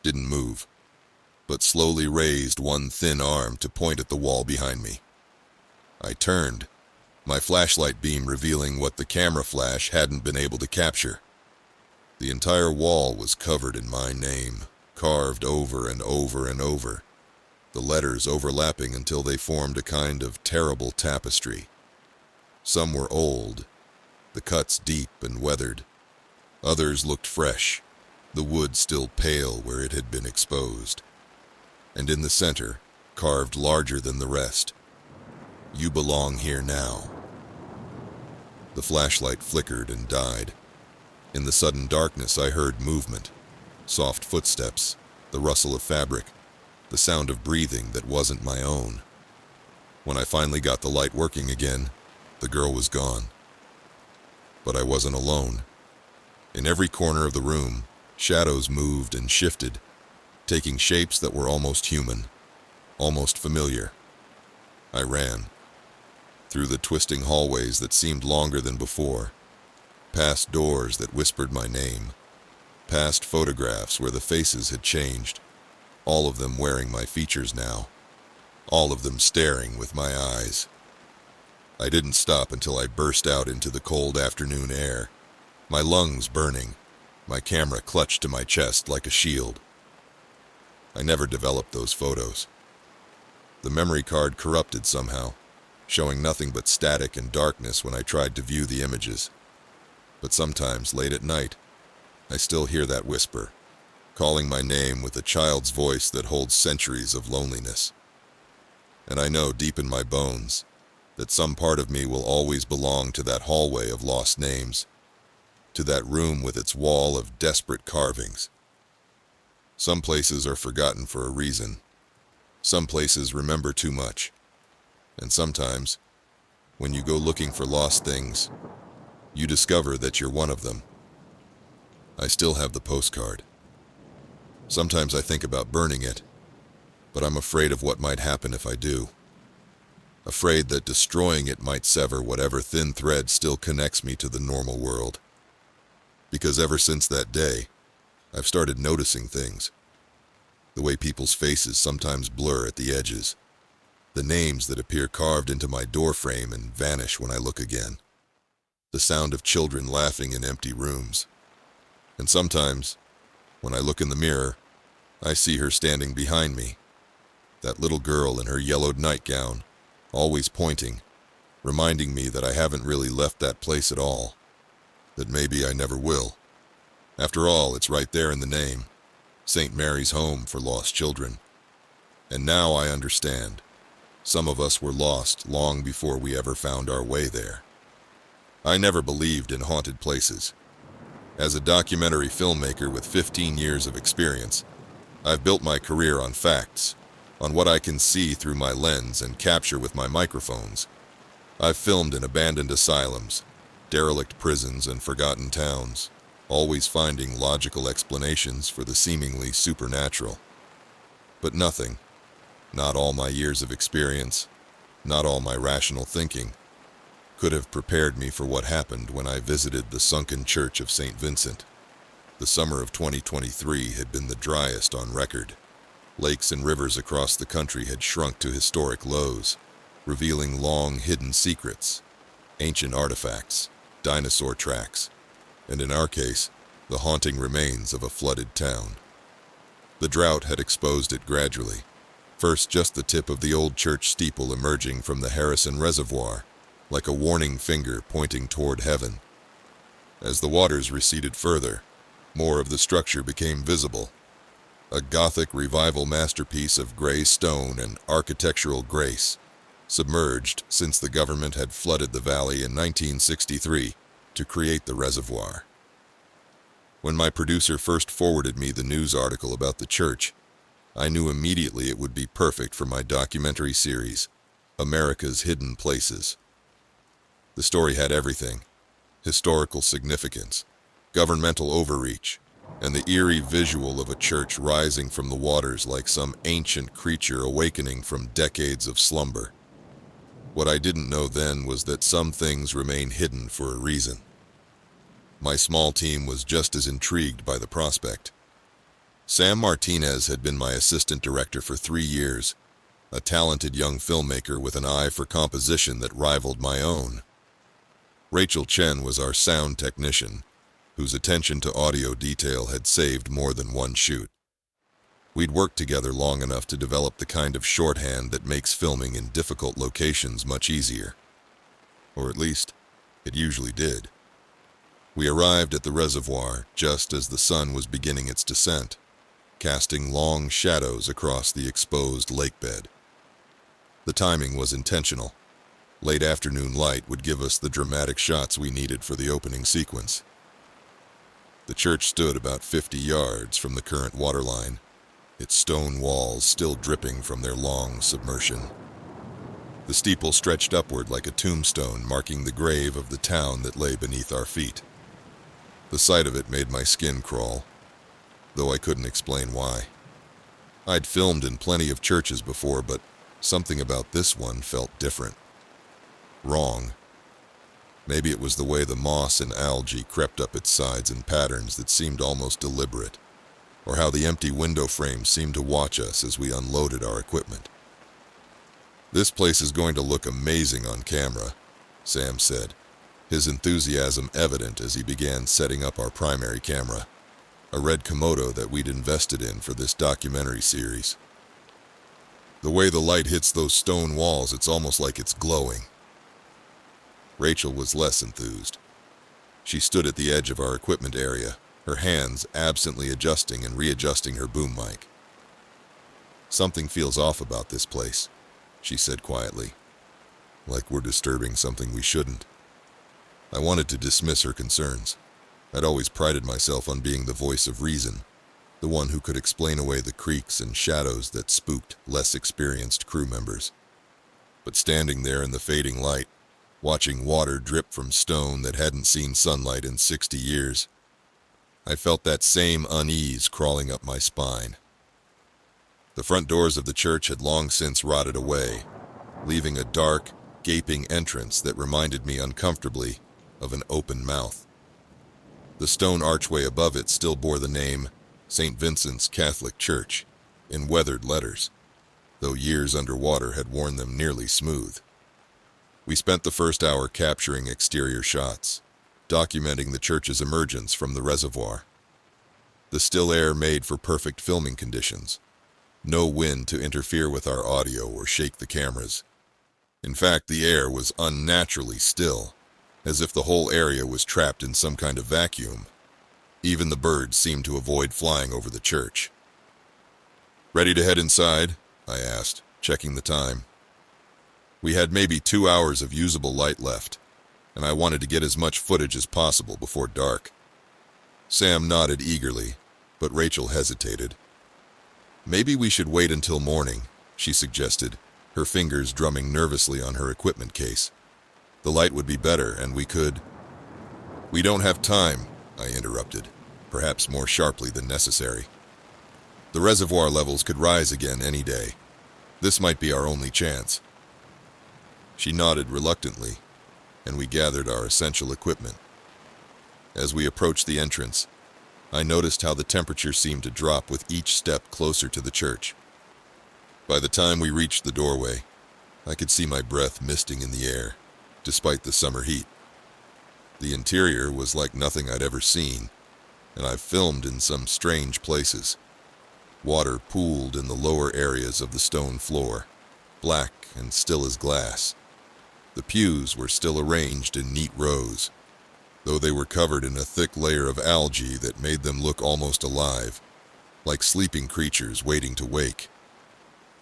Speaker 1: didn't move, but slowly raised one thin arm to point at the wall behind me. I turned, my flashlight beam revealing what the camera flash hadn't been able to capture. The entire wall was covered in my name, carved over and over and over, the letters overlapping until they formed a kind of terrible tapestry. Some were old, the cuts deep and weathered. Others looked fresh, the wood still pale where it had been exposed. And in the center, carved larger than the rest, "You belong here now." The flashlight flickered and died. In the sudden darkness I heard movement, soft footsteps, the rustle of fabric, the sound of breathing that wasn't my own. When I finally got the light working again, the girl was gone. But I wasn't alone. In every corner of the room, shadows moved and shifted, taking shapes that were almost human, almost familiar. I ran, through the twisting hallways that seemed longer than before, past doors that whispered my name, past photographs where the faces had changed, all of them wearing my features now, all of them staring with my eyes. I didn't stop until I burst out into the cold afternoon air, my lungs burning, my camera clutched to my chest like a shield. I never developed those photos. The memory card corrupted somehow, showing nothing but static and darkness when I tried to view the images. But sometimes, late at night, I still hear that whisper, calling my name with a child's voice that holds centuries of loneliness. And I know deep in my bones that some part of me will always belong to that hallway of lost names, to that room with its wall of desperate carvings. Some places are forgotten for a reason. Some places remember too much. And sometimes, when you go looking for lost things, you discover that you're one of them. I still have the postcard. Sometimes I think about burning it, but I'm afraid of what might happen if I do. Afraid that destroying it might sever whatever thin thread still connects me to the normal world. Because ever since that day, I've started noticing things. The way people's faces sometimes blur at the edges. The names that appear carved into my doorframe and vanish when I look again. The sound of children laughing in empty rooms. And sometimes, when I look in the mirror, I see her standing behind me. That little girl in her yellowed nightgown, always pointing, reminding me that I haven't really left that place at all. That maybe I never will. After all, it's right there in the name, St. Mary's Home for Lost Children. And now I understand. Some of us were lost long before we ever found our way there. I never believed in haunted places. As a documentary filmmaker with 15 years of experience, I've built my career on facts, on what I can see through my lens and capture with my microphones. I've filmed in abandoned asylums, derelict prisons, and forgotten towns, always finding logical explanations for the seemingly supernatural. But nothing, not all my years of experience, not all my rational thinking, could have prepared me for what happened when I visited the sunken church of St. Vincent. The summer of 2023 had been the driest on record. Lakes and rivers across the country had shrunk to historic lows, revealing long-hidden secrets, ancient artifacts, dinosaur tracks, and in our case, the haunting remains of a flooded town. The drought had exposed it gradually, first just the tip of the old church steeple emerging from the Harrison Reservoir, like a warning finger pointing toward heaven. As the waters receded further, more of the structure became visible. A Gothic revival masterpiece of gray stone and architectural grace, submerged since the government had flooded the valley in 1963 to create the reservoir. When my producer first forwarded me the news article about the church, I knew immediately it would be perfect for my documentary series, America's Hidden Places. The story had everything: historical significance, governmental overreach, and the eerie visual of a church rising from the waters like some ancient creature awakening from decades of slumber. What I didn't know then was that some things remain hidden for a reason. My small team was just as intrigued by the prospect. Sam Martinez had been my assistant director for 3 years, a talented young filmmaker with an eye for composition that rivaled my own. Rachel Chen was our sound technician, whose attention to audio detail had saved more than one shoot. We'd worked together long enough to develop the kind of shorthand that makes filming in difficult locations much easier. Or at least, it usually did. We arrived at the reservoir just as the sun was beginning its descent, casting long shadows across the exposed lake bed. The timing was intentional. Late afternoon light would give us the dramatic shots we needed for the opening sequence. The church stood about 50 yards from the current waterline, its stone walls still dripping from their long submersion. The steeple stretched upward like a tombstone, marking the grave of the town that lay beneath our feet. The sight of it made my skin crawl, though I couldn't explain why. I'd filmed in plenty of churches before, but something about this one felt different. Wrong. Maybe it was the way the moss and algae crept up its sides in patterns that seemed almost deliberate, or how the empty window frames seemed to watch us as we unloaded our equipment. "This place is going to look amazing on camera," Sam said, his enthusiasm evident as he began setting up our primary camera, a red Komodo that we'd invested in for this documentary series. "The way the light hits those stone walls, it's almost like it's glowing." Rachel was less enthused. She stood at the edge of our equipment area, her hands absently adjusting and readjusting her boom mic. "Something feels off about this place," she said quietly, "like we're disturbing something we shouldn't." I wanted to dismiss her concerns. I'd always prided myself on being the voice of reason, the one who could explain away the creaks and shadows that spooked less experienced crew members. But standing there in the fading light, watching water drip from stone that hadn't seen sunlight in 60 years, I felt that same unease crawling up my spine. The front doors of the church had long since rotted away, leaving a dark, gaping entrance that reminded me uncomfortably of an open mouth. The stone archway above it still bore the name St. Vincent's Catholic Church in weathered letters, though years underwater had worn them nearly smooth. We spent the first hour capturing exterior shots, documenting the church's emergence from the reservoir. The still air made for perfect filming conditions. No wind to interfere with our audio or shake the cameras. In fact, the air was unnaturally still, as if the whole area was trapped in some kind of vacuum. Even the birds seemed to avoid flying over the church. "Ready to head inside?" I asked, checking the time. We had maybe 2 hours of usable light left. and I wanted to get as much footage as possible before dark. Sam nodded eagerly, but Rachel hesitated. Maybe we should wait until morning, she suggested, her fingers drumming nervously on her equipment case. The light would be better, and we could... We don't have time, I interrupted, perhaps more sharply than necessary. The reservoir levels could rise again any day. This might be our only chance. She nodded reluctantly, and we gathered our essential equipment. As we approached the entrance, I noticed how the temperature seemed to drop with each step closer to the church. By the time we reached the doorway, I could see my breath misting in the air, despite the summer heat. The interior was like nothing I'd ever seen, and I've filmed in some strange places. Water pooled in the lower areas of the stone floor, black and still as glass. The pews were still arranged in neat rows, though they were covered in a thick layer of algae that made them look almost alive, like sleeping creatures waiting to wake.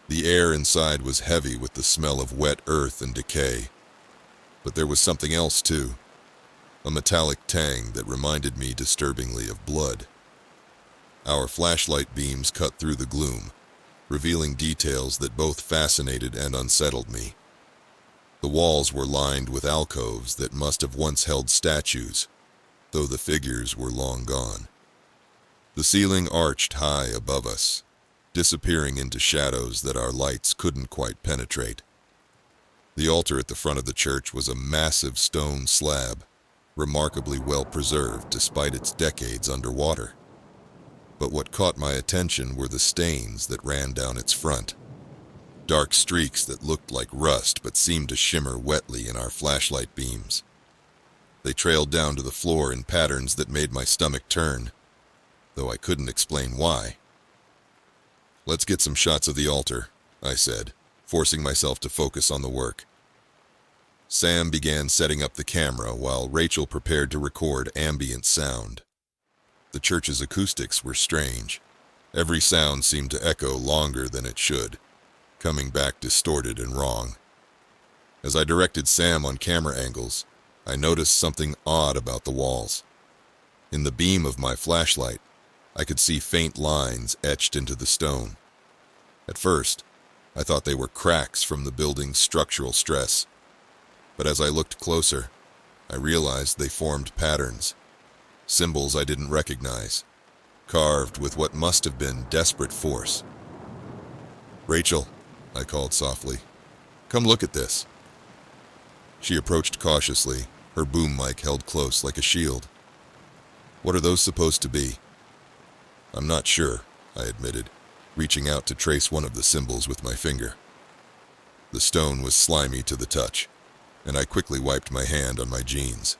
Speaker 1: The air inside was heavy with the smell of wet earth and decay. But there was something else too, a metallic tang that reminded me disturbingly of blood. Our flashlight beams cut through the gloom, revealing details that both fascinated and unsettled me. The walls were lined with alcoves that must have once held statues, though the figures were long gone. The ceiling arched high above us, disappearing into shadows that our lights couldn't quite penetrate. The altar at the front of the church was a massive stone slab, remarkably well preserved despite its decades underwater. But what caught my attention were the stains that ran down its front. Dark streaks that looked like rust but seemed to shimmer wetly in our flashlight beams. They trailed down to the floor in patterns that made my stomach turn, though I couldn't explain why. "Let's get some shots of the altar," I said, forcing myself to focus on the work. Sam began setting up the camera while Rachel prepared to record ambient sound. The church's acoustics were strange. Every sound seemed to echo longer than it should, coming back distorted and wrong. As I directed Sam on camera angles, I noticed something odd about the walls. In the beam of my flashlight, I could see faint lines etched into the stone. At first, I thought they were cracks from the building's structural stress. But as I looked closer, I realized they formed patterns, symbols I didn't recognize, carved with what must have been desperate force. "Rachel," I called softly, "come look at this." She approached cautiously, her boom mic held close like a shield. "What are those supposed to be?" "I'm not sure," I admitted, reaching out to trace one of the symbols with my finger. The stone was slimy to the touch, and I quickly wiped my hand on my jeans.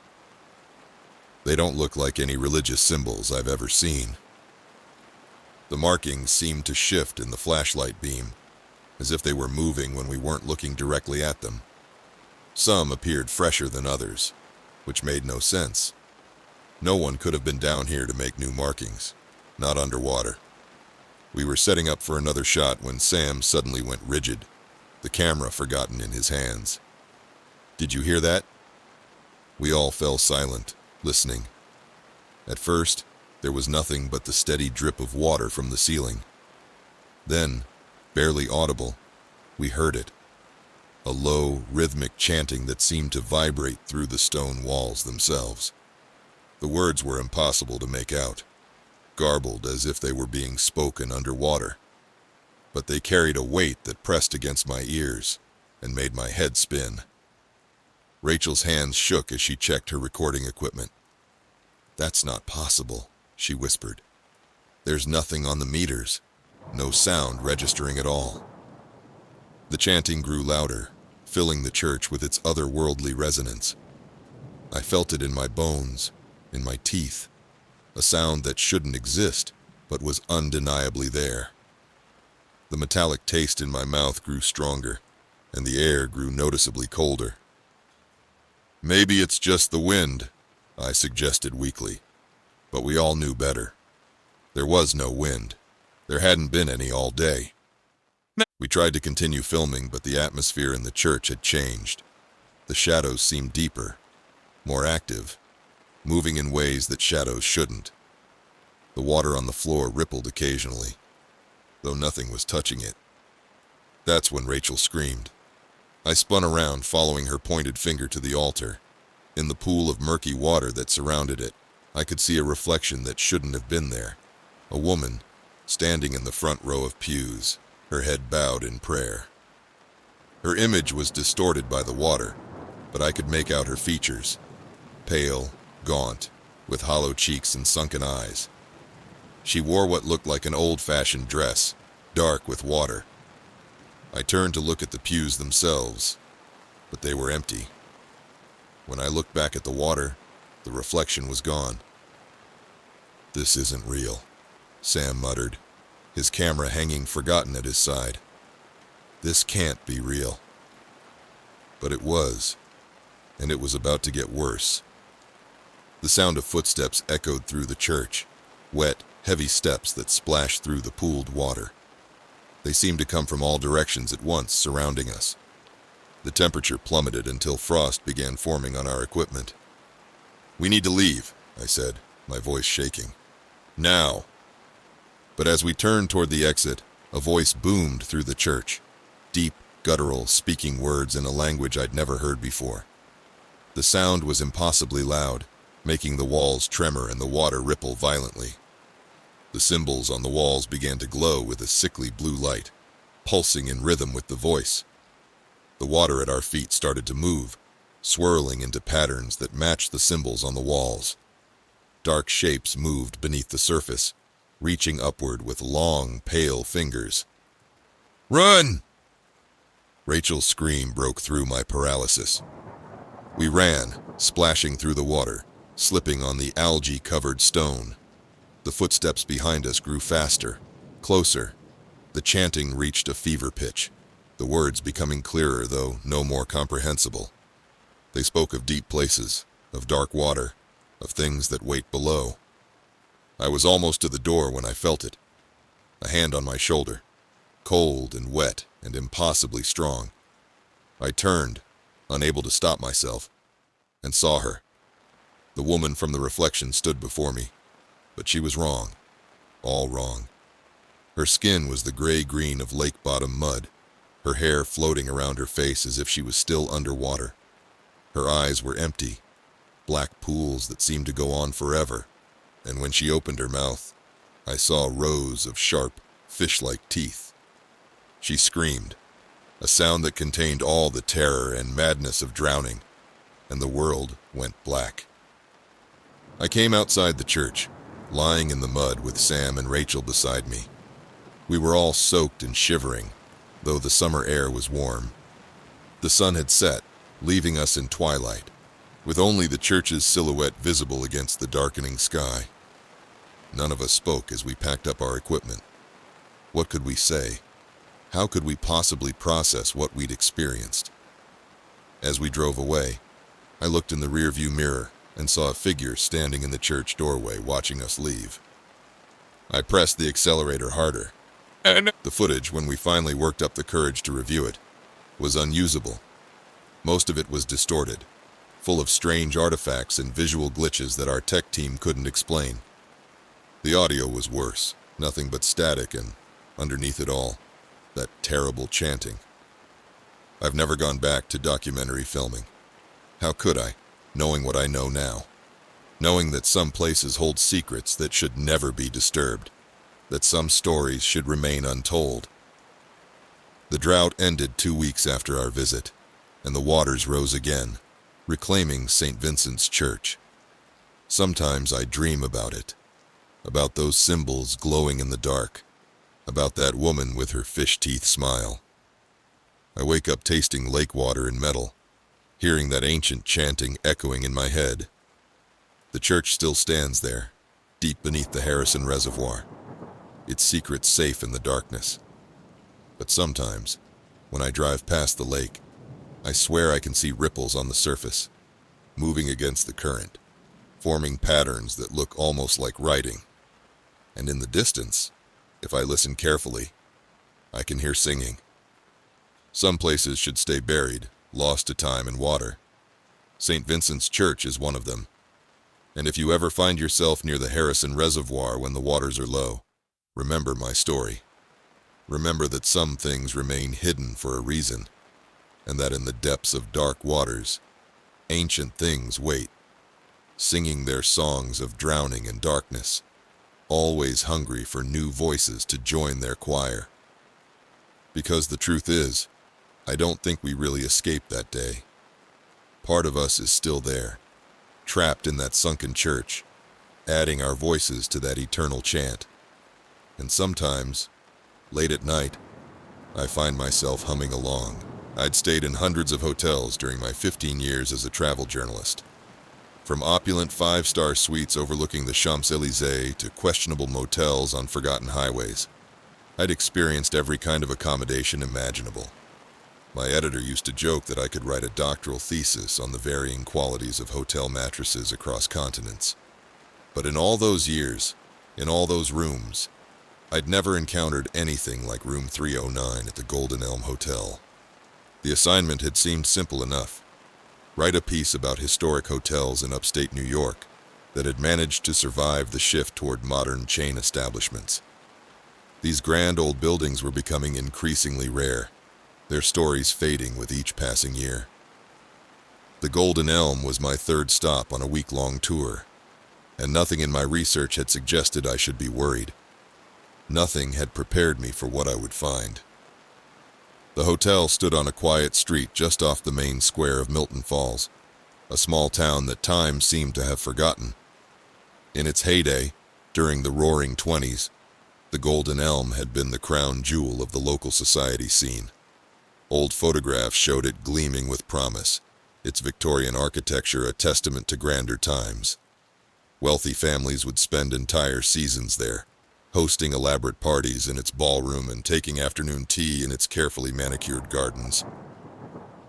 Speaker 1: "They don't look like any religious symbols I've ever seen." The markings seemed to shift in the flashlight beam, as if they were moving when we weren't looking directly at them. Some appeared fresher than others, which made no sense. No one could have been down here to make new markings, not underwater. We were setting up for another shot when Sam suddenly went rigid, the camera forgotten in his hands. "Did you hear that?" We all fell silent, listening. At first, there was nothing but the steady drip of water from the ceiling. Then, barely audible, we heard it. A low, rhythmic chanting that seemed to vibrate through the stone walls themselves. The words were impossible to make out, garbled as if they were being spoken underwater. But they carried a weight that pressed against my ears and made my head spin. Rachel's hands shook as she checked her recording equipment. "That's not possible," she whispered. "There's nothing on the meters, no sound registering at all." The chanting grew louder, filling the church with its otherworldly resonance. I felt it in my bones, in my teeth, a sound that shouldn't exist, but was undeniably there. The metallic taste in my mouth grew stronger, and the air grew noticeably colder. "Maybe it's just the wind," I suggested weakly, but we all knew better. There was no wind. There hadn't been any all day. We tried to continue filming, but the atmosphere in the church had changed. The shadows seemed deeper, more active, moving in ways that shadows shouldn't. The water on the floor rippled occasionally, though nothing was touching it. That's when Rachel screamed. I spun around, following her pointed finger to the altar. In the pool of murky water that surrounded it, I could see a reflection that shouldn't have been there. A woman, standing in the front row of pews, her head bowed in prayer. Her image was distorted by the water, but I could make out her features. Pale, gaunt, with hollow cheeks and sunken eyes. She wore what looked like an old-fashioned dress, dark with water. I turned to look at the pews themselves, but they were empty. When I looked back at the water, the reflection was gone. "This isn't real," Sam muttered, his camera hanging forgotten at his side. "This can't be real." But it was, and it was about to get worse. The sound of footsteps echoed through the church, wet, heavy steps that splashed through the pooled water. They seemed to come from all directions at once, surrounding us. The temperature plummeted until frost began forming on our equipment. "We need to leave," I said, my voice shaking. "Now!" But as we turned toward the exit, a voice boomed through the church, deep, guttural, speaking words in a language I'd never heard before. The sound was impossibly loud, making the walls tremor and the water ripple violently. The symbols on the walls began to glow with a sickly blue light, pulsing in rhythm with the voice. The water at our feet started to move, swirling into patterns that matched the symbols on the walls. Dark shapes moved beneath the surface, reaching upward with long, pale fingers. "Run!" Rachel's scream broke through my paralysis. We ran, splashing through the water, slipping on the algae-covered stone. The footsteps behind us grew faster, closer. The chanting reached a fever pitch, the words becoming clearer, though no more comprehensible. They spoke of deep places, of dark water, of things that wait below. I was almost to the door when I felt it. A hand on my shoulder, cold and wet and impossibly strong. I turned, unable to stop myself, and saw her. The woman from the reflection stood before me, but she was wrong, all wrong. Her skin was the gray-green of lake-bottom mud, her hair floating around her face as if she was still underwater. Her eyes were empty, black pools that seemed to go on forever, and when she opened her mouth, I saw rows of sharp, fish-like teeth. She screamed, a sound that contained all the terror and madness of drowning, and the world went black. I came outside the church, lying in the mud with Sam and Rachel beside me. We were all soaked and shivering, though the summer air was warm. The sun had set, leaving us in twilight, with only the church's silhouette visible against the darkening sky. None of us spoke as we packed up our equipment. What could we say? How could we possibly process what we'd experienced? As we drove away, I looked in the rearview mirror and saw a figure standing in the church doorway watching us leave. I pressed the accelerator harder. The footage, when we finally worked up the courage to review it, was unusable. Most of it was distorted, full of strange artifacts and visual glitches that our tech team couldn't explain. The audio was worse, nothing but static, and underneath it all, that terrible chanting. I've never gone back to documentary filming. How could I, knowing what I know now? Knowing that some places hold secrets that should never be disturbed, that some stories should remain untold. The drought ended 2 weeks after our visit, and the waters rose again, reclaiming St. Vincent's Church. Sometimes I dream about it, about those symbols glowing in the dark, about that woman with her fish-teeth smile. I wake up tasting lake water and metal, hearing that ancient chanting echoing in my head. The church still stands there, deep beneath the Harrison Reservoir, its secrets safe in the darkness. But sometimes, when I drive past the lake, I swear I can see ripples on the surface, moving against the current, forming patterns that look almost like writing. And in the distance, if I listen carefully, I can hear singing. Some places should stay buried, lost to time and water. St. Vincent's Church is one of them. And if you ever find yourself near the Harrison Reservoir when the waters are low, remember my story. Remember that some things remain hidden for a reason, and that in the depths of dark waters, ancient things wait, singing their songs of drowning and darkness, always hungry for new voices to join their choir. Because the truth is, I don't think we really escaped that day. Part of us is still there, trapped in that sunken church, adding our voices to that eternal chant. And sometimes, late at night, I find myself humming along. I'd stayed in hundreds of hotels during my 15 years as a travel journalist. From opulent 5-star suites overlooking the Champs-Élysées to questionable motels on forgotten highways, I'd experienced every kind of accommodation imaginable. My editor used to joke that I could write a doctoral thesis on the varying qualities of hotel mattresses across continents. But in all those years, in all those rooms, I'd never encountered anything like room 309 at the Golden Elm Hotel. The assignment had seemed simple enough. Write a piece about historic hotels in upstate New York that had managed to survive the shift toward modern chain establishments. These grand old buildings were becoming increasingly rare, their stories fading with each passing year. The Golden Elm was my third stop on a week-long tour, and nothing in my research had suggested I should be worried. Nothing had prepared me for what I would find. The hotel stood on a quiet street just off the main square of Milton Falls, a small town that time seemed to have forgotten. In its heyday, during the Roaring '20s, the Golden Elm had been the crown jewel of the local society scene. Old photographs showed it gleaming with promise, its Victorian architecture a testament to grander times. Wealthy families would spend entire seasons there, hosting elaborate parties in its ballroom and taking afternoon tea in its carefully manicured gardens.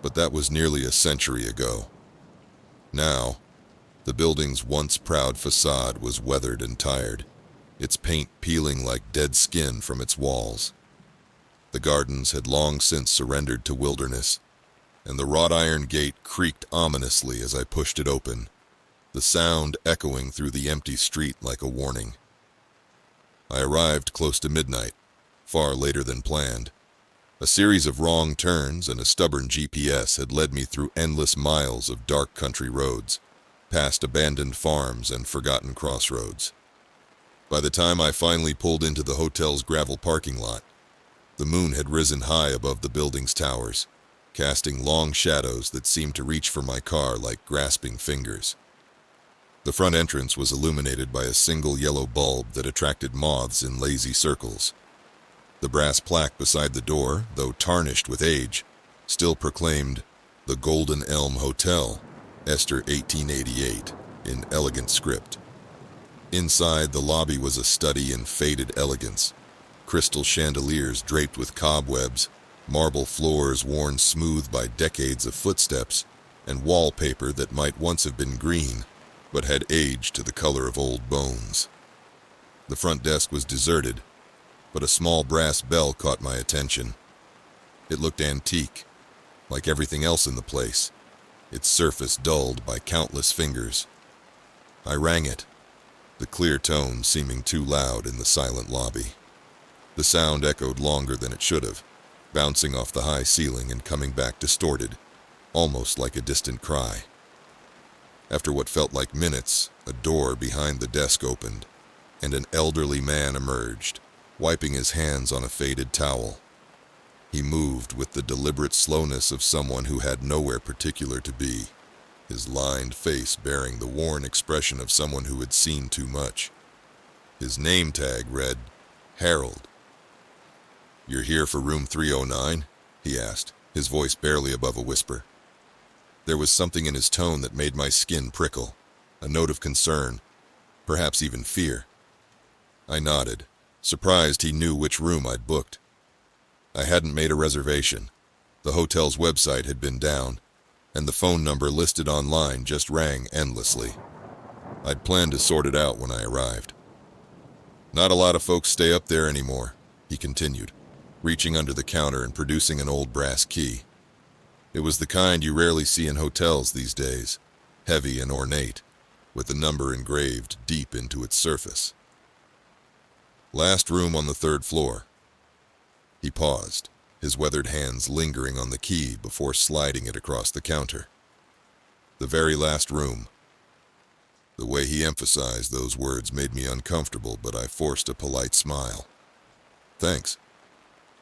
Speaker 1: But that was nearly a century ago. Now, the building's once proud facade was weathered and tired, its paint peeling like dead skin from its walls. The gardens had long since surrendered to wilderness, and the wrought iron gate creaked ominously as I pushed it open, the sound echoing through the empty street like a warning. I arrived close to midnight, far later than planned. A series of wrong turns and a stubborn GPS had led me through endless miles of dark country roads, past abandoned farms and forgotten crossroads. By the time I finally pulled into the hotel's gravel parking lot, the moon had risen high above the building's towers, casting long shadows that seemed to reach for my car like grasping fingers. The front entrance was illuminated by a single yellow bulb that attracted moths in lazy circles. The brass plaque beside the door, though tarnished with age, still proclaimed, "The Golden Elm Hotel, Esther 1888," in elegant script. Inside, the lobby was a study in faded elegance. Crystal chandeliers draped with cobwebs, marble floors worn smooth by decades of footsteps, and wallpaper that might once have been green, but had aged to the color of old bones. The front desk was deserted, but a small brass bell caught my attention. It looked antique, like everything else in the place, its surface dulled by countless fingers. I rang it, the clear tone seeming too loud in the silent lobby. The sound echoed longer than it should have, bouncing off the high ceiling and coming back distorted, almost like a distant cry. After what felt like minutes, a door behind the desk opened, and an elderly man emerged, wiping his hands on a faded towel. He moved with the deliberate slowness of someone who had nowhere particular to be, his lined face bearing the worn expression of someone who had seen too much. His name tag read, Harold. "You're here for room 309? He asked, his voice barely above a whisper. There was something in his tone that made my skin prickle, a note of concern, perhaps even fear. I nodded, surprised he knew which room I'd booked. I hadn't made a reservation. The hotel's website had been down, and the phone number listed online just rang endlessly. I'd planned to sort it out when I arrived. "Not a lot of folks stay up there anymore," he continued, reaching under the counter and producing an old brass key. It was the kind you rarely see in hotels these days, heavy and ornate, with the number engraved deep into its surface. Last room on the third floor. He paused, his weathered hands lingering on the key before sliding it across the counter. The very last room. The way he emphasized those words made me uncomfortable, but I forced a polite smile. Thanks.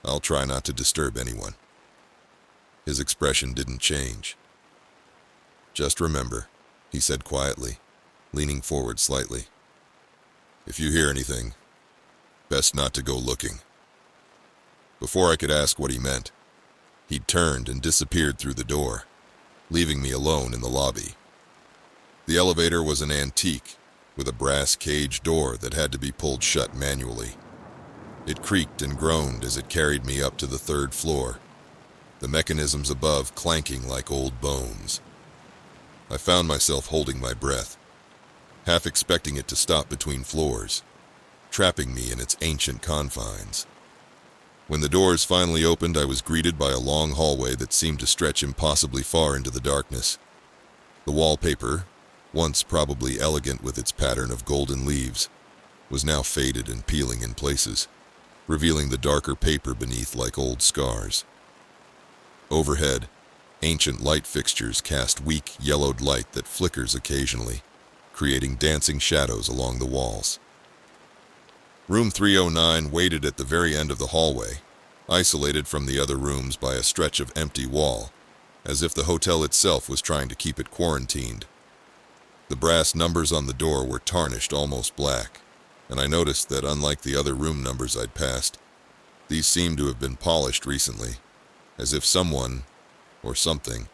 Speaker 1: I'll try not to disturb anyone. His expression didn't change. Just remember, he said quietly, leaning forward slightly. If you hear anything, best not to go looking. Before I could ask what he meant, he'd turned and disappeared through the door, leaving me alone in the lobby. The elevator was an antique, with a brass cage door that had to be pulled shut manually. It creaked and groaned as it carried me up to the third floor, the mechanisms above clanking like old bones. I found myself holding my breath, half expecting it to stop between floors, trapping me in its ancient confines. When the doors finally opened, I was greeted by a long hallway that seemed to stretch impossibly far into the darkness. The wallpaper, once probably elegant with its pattern of golden leaves, was now faded and peeling in places, revealing the darker paper beneath like old scars. Overhead, ancient light fixtures cast weak, yellowed light that flickers occasionally, creating dancing shadows along the walls. Room 309 waited at the very end of the hallway, isolated from the other rooms by a stretch of empty wall, as if the hotel itself was trying to keep it quarantined. The brass numbers on the door were tarnished almost black, and I noticed that unlike the other room numbers I'd passed, these seemed to have been polished recently, as if someone, or something,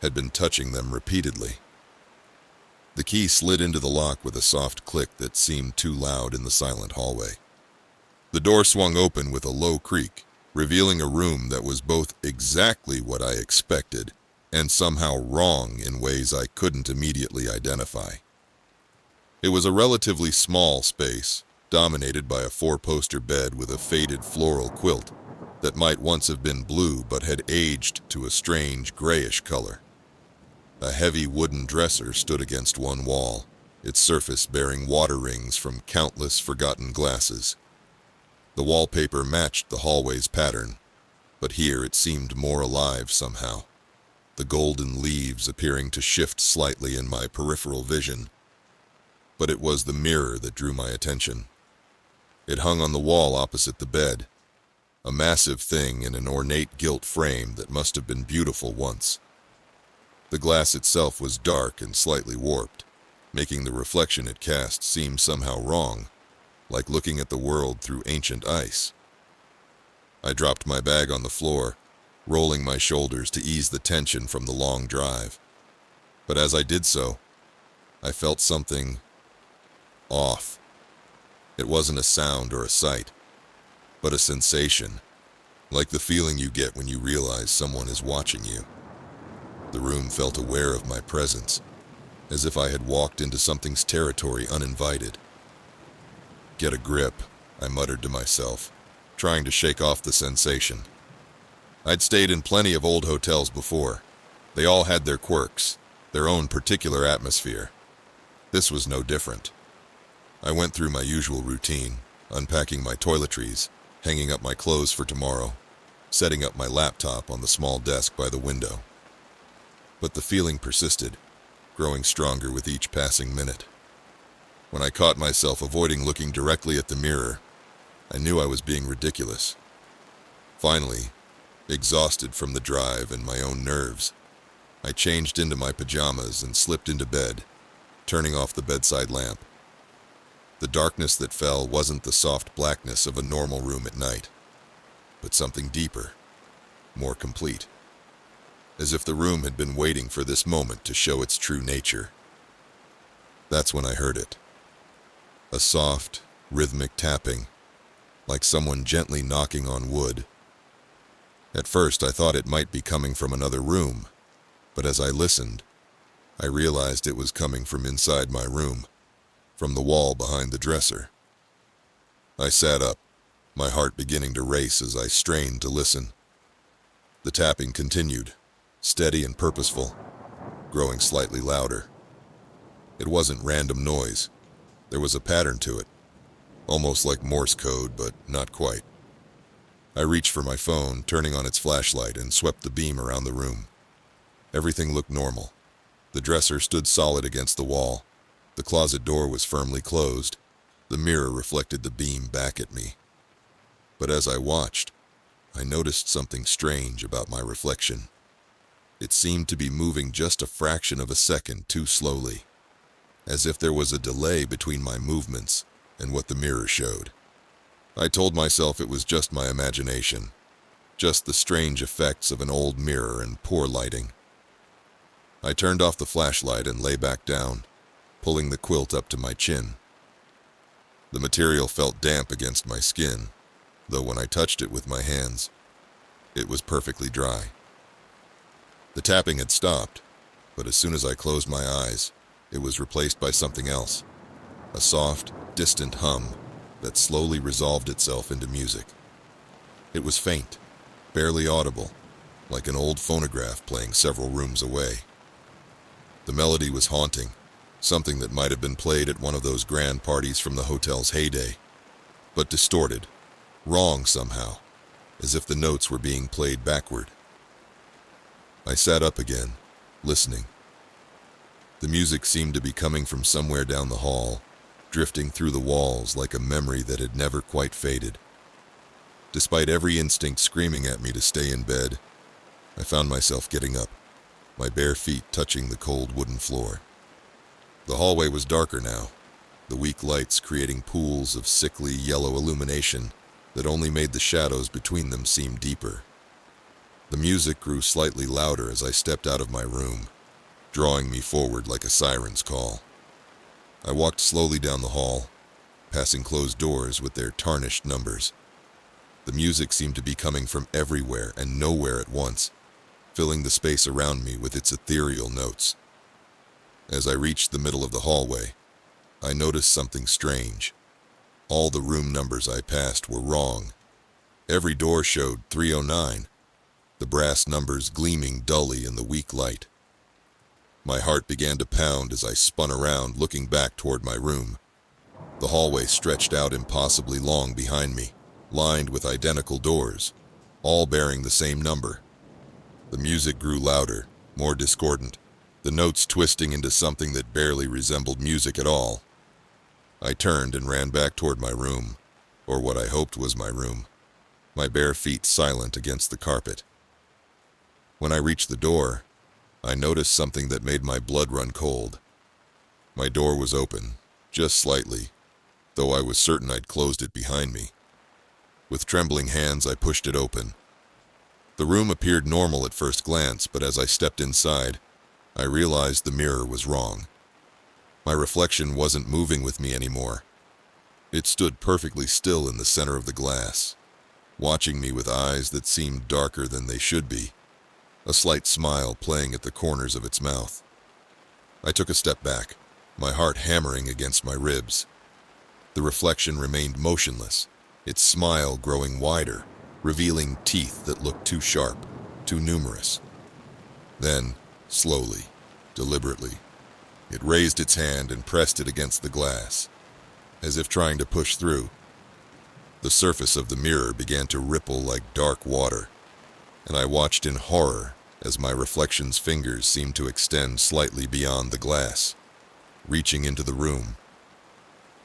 Speaker 1: had been touching them repeatedly. The key slid into the lock with a soft click that seemed too loud in the silent hallway. The door swung open with a low creak, revealing a room that was both exactly what I expected and somehow wrong in ways I couldn't immediately identify. It was a relatively small space, dominated by a four-poster bed with a faded floral quilt that might once have been blue but had aged to a strange grayish color. A heavy wooden dresser stood against one wall, its surface bearing water rings from countless forgotten glasses. The wallpaper matched the hallway's pattern, but here it seemed more alive somehow, the golden leaves appearing to shift slightly in my peripheral vision. But it was the mirror that drew my attention. It hung on the wall opposite the bed, a massive thing in an ornate gilt frame that must have been beautiful once. The glass itself was dark and slightly warped, making the reflection it cast seem somehow wrong, like looking at the world through ancient ice. I dropped my bag on the floor, rolling my shoulders to ease the tension from the long drive. But as I did so, I felt something off. It wasn't a sound or a sight, but a sensation, like the feeling you get when you realize someone is watching you. The room felt aware of my presence, as if I had walked into something's territory uninvited. Get a grip, I muttered to myself, trying to shake off the sensation. I'd stayed in plenty of old hotels before. They all had their quirks, their own particular atmosphere. This was no different. I went through my usual routine, unpacking my toiletries, hanging up my clothes for tomorrow, setting up my laptop on the small desk by the window. But the feeling persisted, growing stronger with each passing minute. When I caught myself avoiding looking directly at the mirror, I knew I was being ridiculous. Finally, exhausted from the drive and my own nerves, I changed into my pajamas and slipped into bed, turning off the bedside lamp. The darkness that fell wasn't the soft blackness of a normal room at night, but something deeper, more complete, as if the room had been waiting for this moment to show its true nature. That's when I heard it. A soft, rhythmic tapping, like someone gently knocking on wood. At first I thought it might be coming from another room, but as I listened, I realized it was coming from inside my room, from the wall behind the dresser. I sat up, my heart beginning to race as I strained to listen. The tapping continued, steady and purposeful, growing slightly louder. It wasn't random noise. There was a pattern to it, almost like Morse code, but not quite. I reached for my phone, turning on its flashlight, and swept the beam around the room. Everything looked normal. The dresser stood solid against the wall. The closet door was firmly closed. The mirror reflected the beam back at me. But as I watched, I noticed something strange about my reflection. It seemed to be moving just a fraction of a second too slowly, as if there was a delay between my movements and what the mirror showed. I told myself it was just my imagination, just the strange effects of an old mirror and poor lighting. I turned off the flashlight and lay back down, pulling the quilt up to my chin. The material felt damp against my skin, though when I touched it with my hands, it was perfectly dry. The tapping had stopped, but as soon as I closed my eyes, it was replaced by something else, a soft, distant hum that slowly resolved itself into music. It was faint, barely audible, like an old phonograph playing several rooms away. The melody was haunting, something that might have been played at one of those grand parties from the hotel's heyday, but distorted, wrong somehow, as if the notes were being played backward. I sat up again, listening. The music seemed to be coming from somewhere down the hall, drifting through the walls like a memory that had never quite faded. Despite every instinct screaming at me to stay in bed, I found myself getting up, my bare feet touching the cold wooden floor. The hallway was darker now, the weak lights creating pools of sickly yellow illumination that only made the shadows between them seem deeper. The music grew slightly louder as I stepped out of my room, drawing me forward like a siren's call. I walked slowly down the hall, passing closed doors with their tarnished numbers. The music seemed to be coming from everywhere and nowhere at once, filling the space around me with its ethereal notes. As I reached the middle of the hallway, I noticed something strange. All the room numbers I passed were wrong. Every door showed 309, the brass numbers gleaming dully in the weak light. My heart began to pound as I spun around, looking back toward my room. The hallway stretched out impossibly long behind me, lined with identical doors, all bearing the same number. The music grew louder, more discordant, the notes twisting into something that barely resembled music at all. I turned and ran back toward my room, or what I hoped was my room, my bare feet silent against the carpet. When I reached the door, I noticed something that made my blood run cold. My door was open, just slightly, though I was certain I'd closed it behind me. With trembling hands, I pushed it open. The room appeared normal at first glance, but as I stepped inside, I realized the mirror was wrong. My reflection wasn't moving with me anymore. It stood perfectly still in the center of the glass, watching me with eyes that seemed darker than they should be, a slight smile playing at the corners of its mouth. I took a step back, my heart hammering against my ribs. The reflection remained motionless, its smile growing wider, revealing teeth that looked too sharp, too numerous. Then, slowly, deliberately, it raised its hand and pressed it against the glass, as if trying to push through. The surface of the mirror began to ripple like dark water, and I watched in horror as my reflection's fingers seemed to extend slightly beyond the glass, reaching into the room.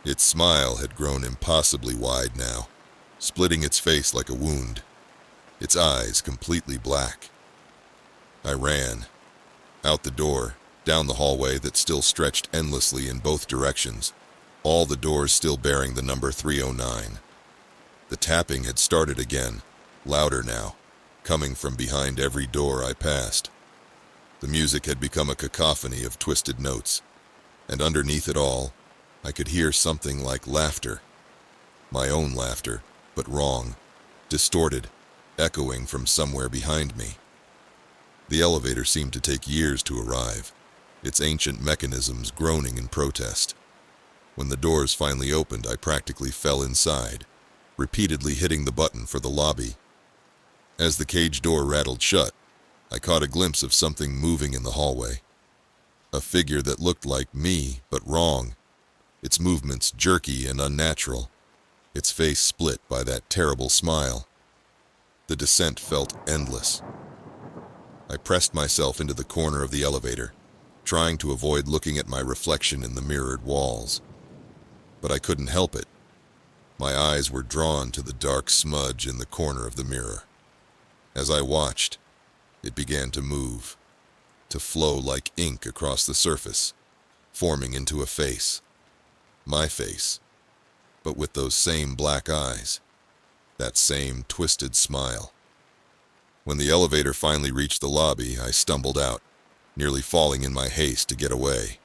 Speaker 1: Its smile had grown impossibly wide now, splitting its face like a wound, its eyes completely black. I ran, out the door, down the hallway that still stretched endlessly in both directions, all the doors still bearing the number 309. The tapping had started again, louder now, coming from behind every door I passed. The music had become a cacophony of twisted notes, and underneath it all, I could hear something like laughter. My own laughter, but wrong, distorted, echoing from somewhere behind me. The elevator seemed to take years to arrive, its ancient mechanisms groaning in protest. When the doors finally opened, I practically fell inside, repeatedly hitting the button for the lobby. As the cage door rattled shut, I caught a glimpse of something moving in the hallway. A figure that looked like me, but wrong. Its movements jerky and unnatural. Its face split by that terrible smile. The descent felt endless. I pressed myself into the corner of the elevator, trying to avoid looking at my reflection in the mirrored walls. But I couldn't help it. My eyes were drawn to the dark smudge in the corner of the mirror. As I watched, it began to move, to flow like ink across the surface, forming into a face. My face, but with those same black eyes, that same twisted smile. When the elevator finally reached the lobby, I stumbled out, nearly falling in my haste to get away.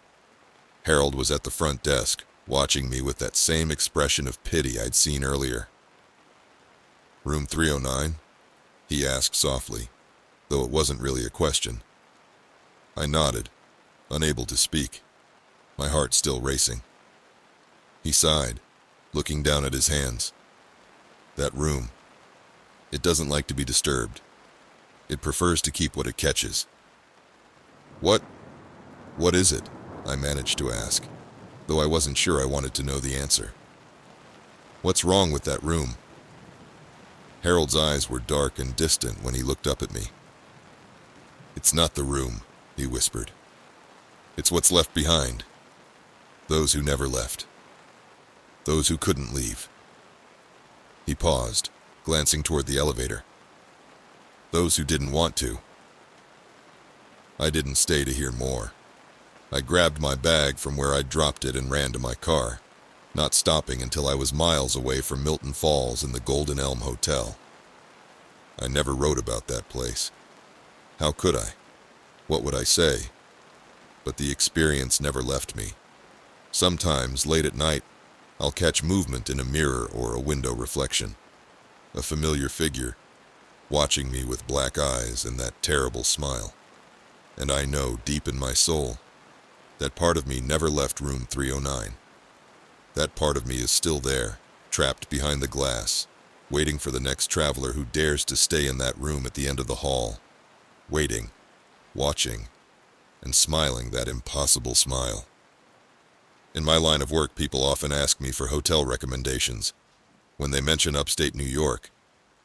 Speaker 1: Harold was at the front desk, watching me with that same expression of pity I'd seen earlier. "Room 309?" he asked softly, though it wasn't really a question. I nodded, unable to speak, my heart still racing. He sighed, looking down at his hands. "That room. It doesn't like to be disturbed. It prefers to keep what it catches." What is it?" I managed to ask, though I wasn't sure I wanted to know the answer. "What's wrong with that room?" Harold's eyes were dark and distant when he looked up at me. "It's not the room," he whispered. "It's what's left behind. Those who never left. Those who couldn't leave." He paused, glancing toward the elevator. "Those who didn't want to." I didn't stay to hear more. I grabbed my bag from where I'd dropped it and ran to my car, not stopping until I was miles away from Milton Falls in the Golden Elm Hotel. I never wrote about that place. How could I? What would I say? But the experience never left me. Sometimes, late at night, I'll catch movement in a mirror or a window reflection. A familiar figure, watching me with black eyes and that terrible smile. And I know, deep in my soul, that part of me never left room 309. That part of me is still there, trapped behind the glass, waiting for the next traveler who dares to stay in that room at the end of the hall, waiting, watching, and smiling that impossible smile. In my line of work, people often ask me for hotel recommendations. When they mention upstate New York,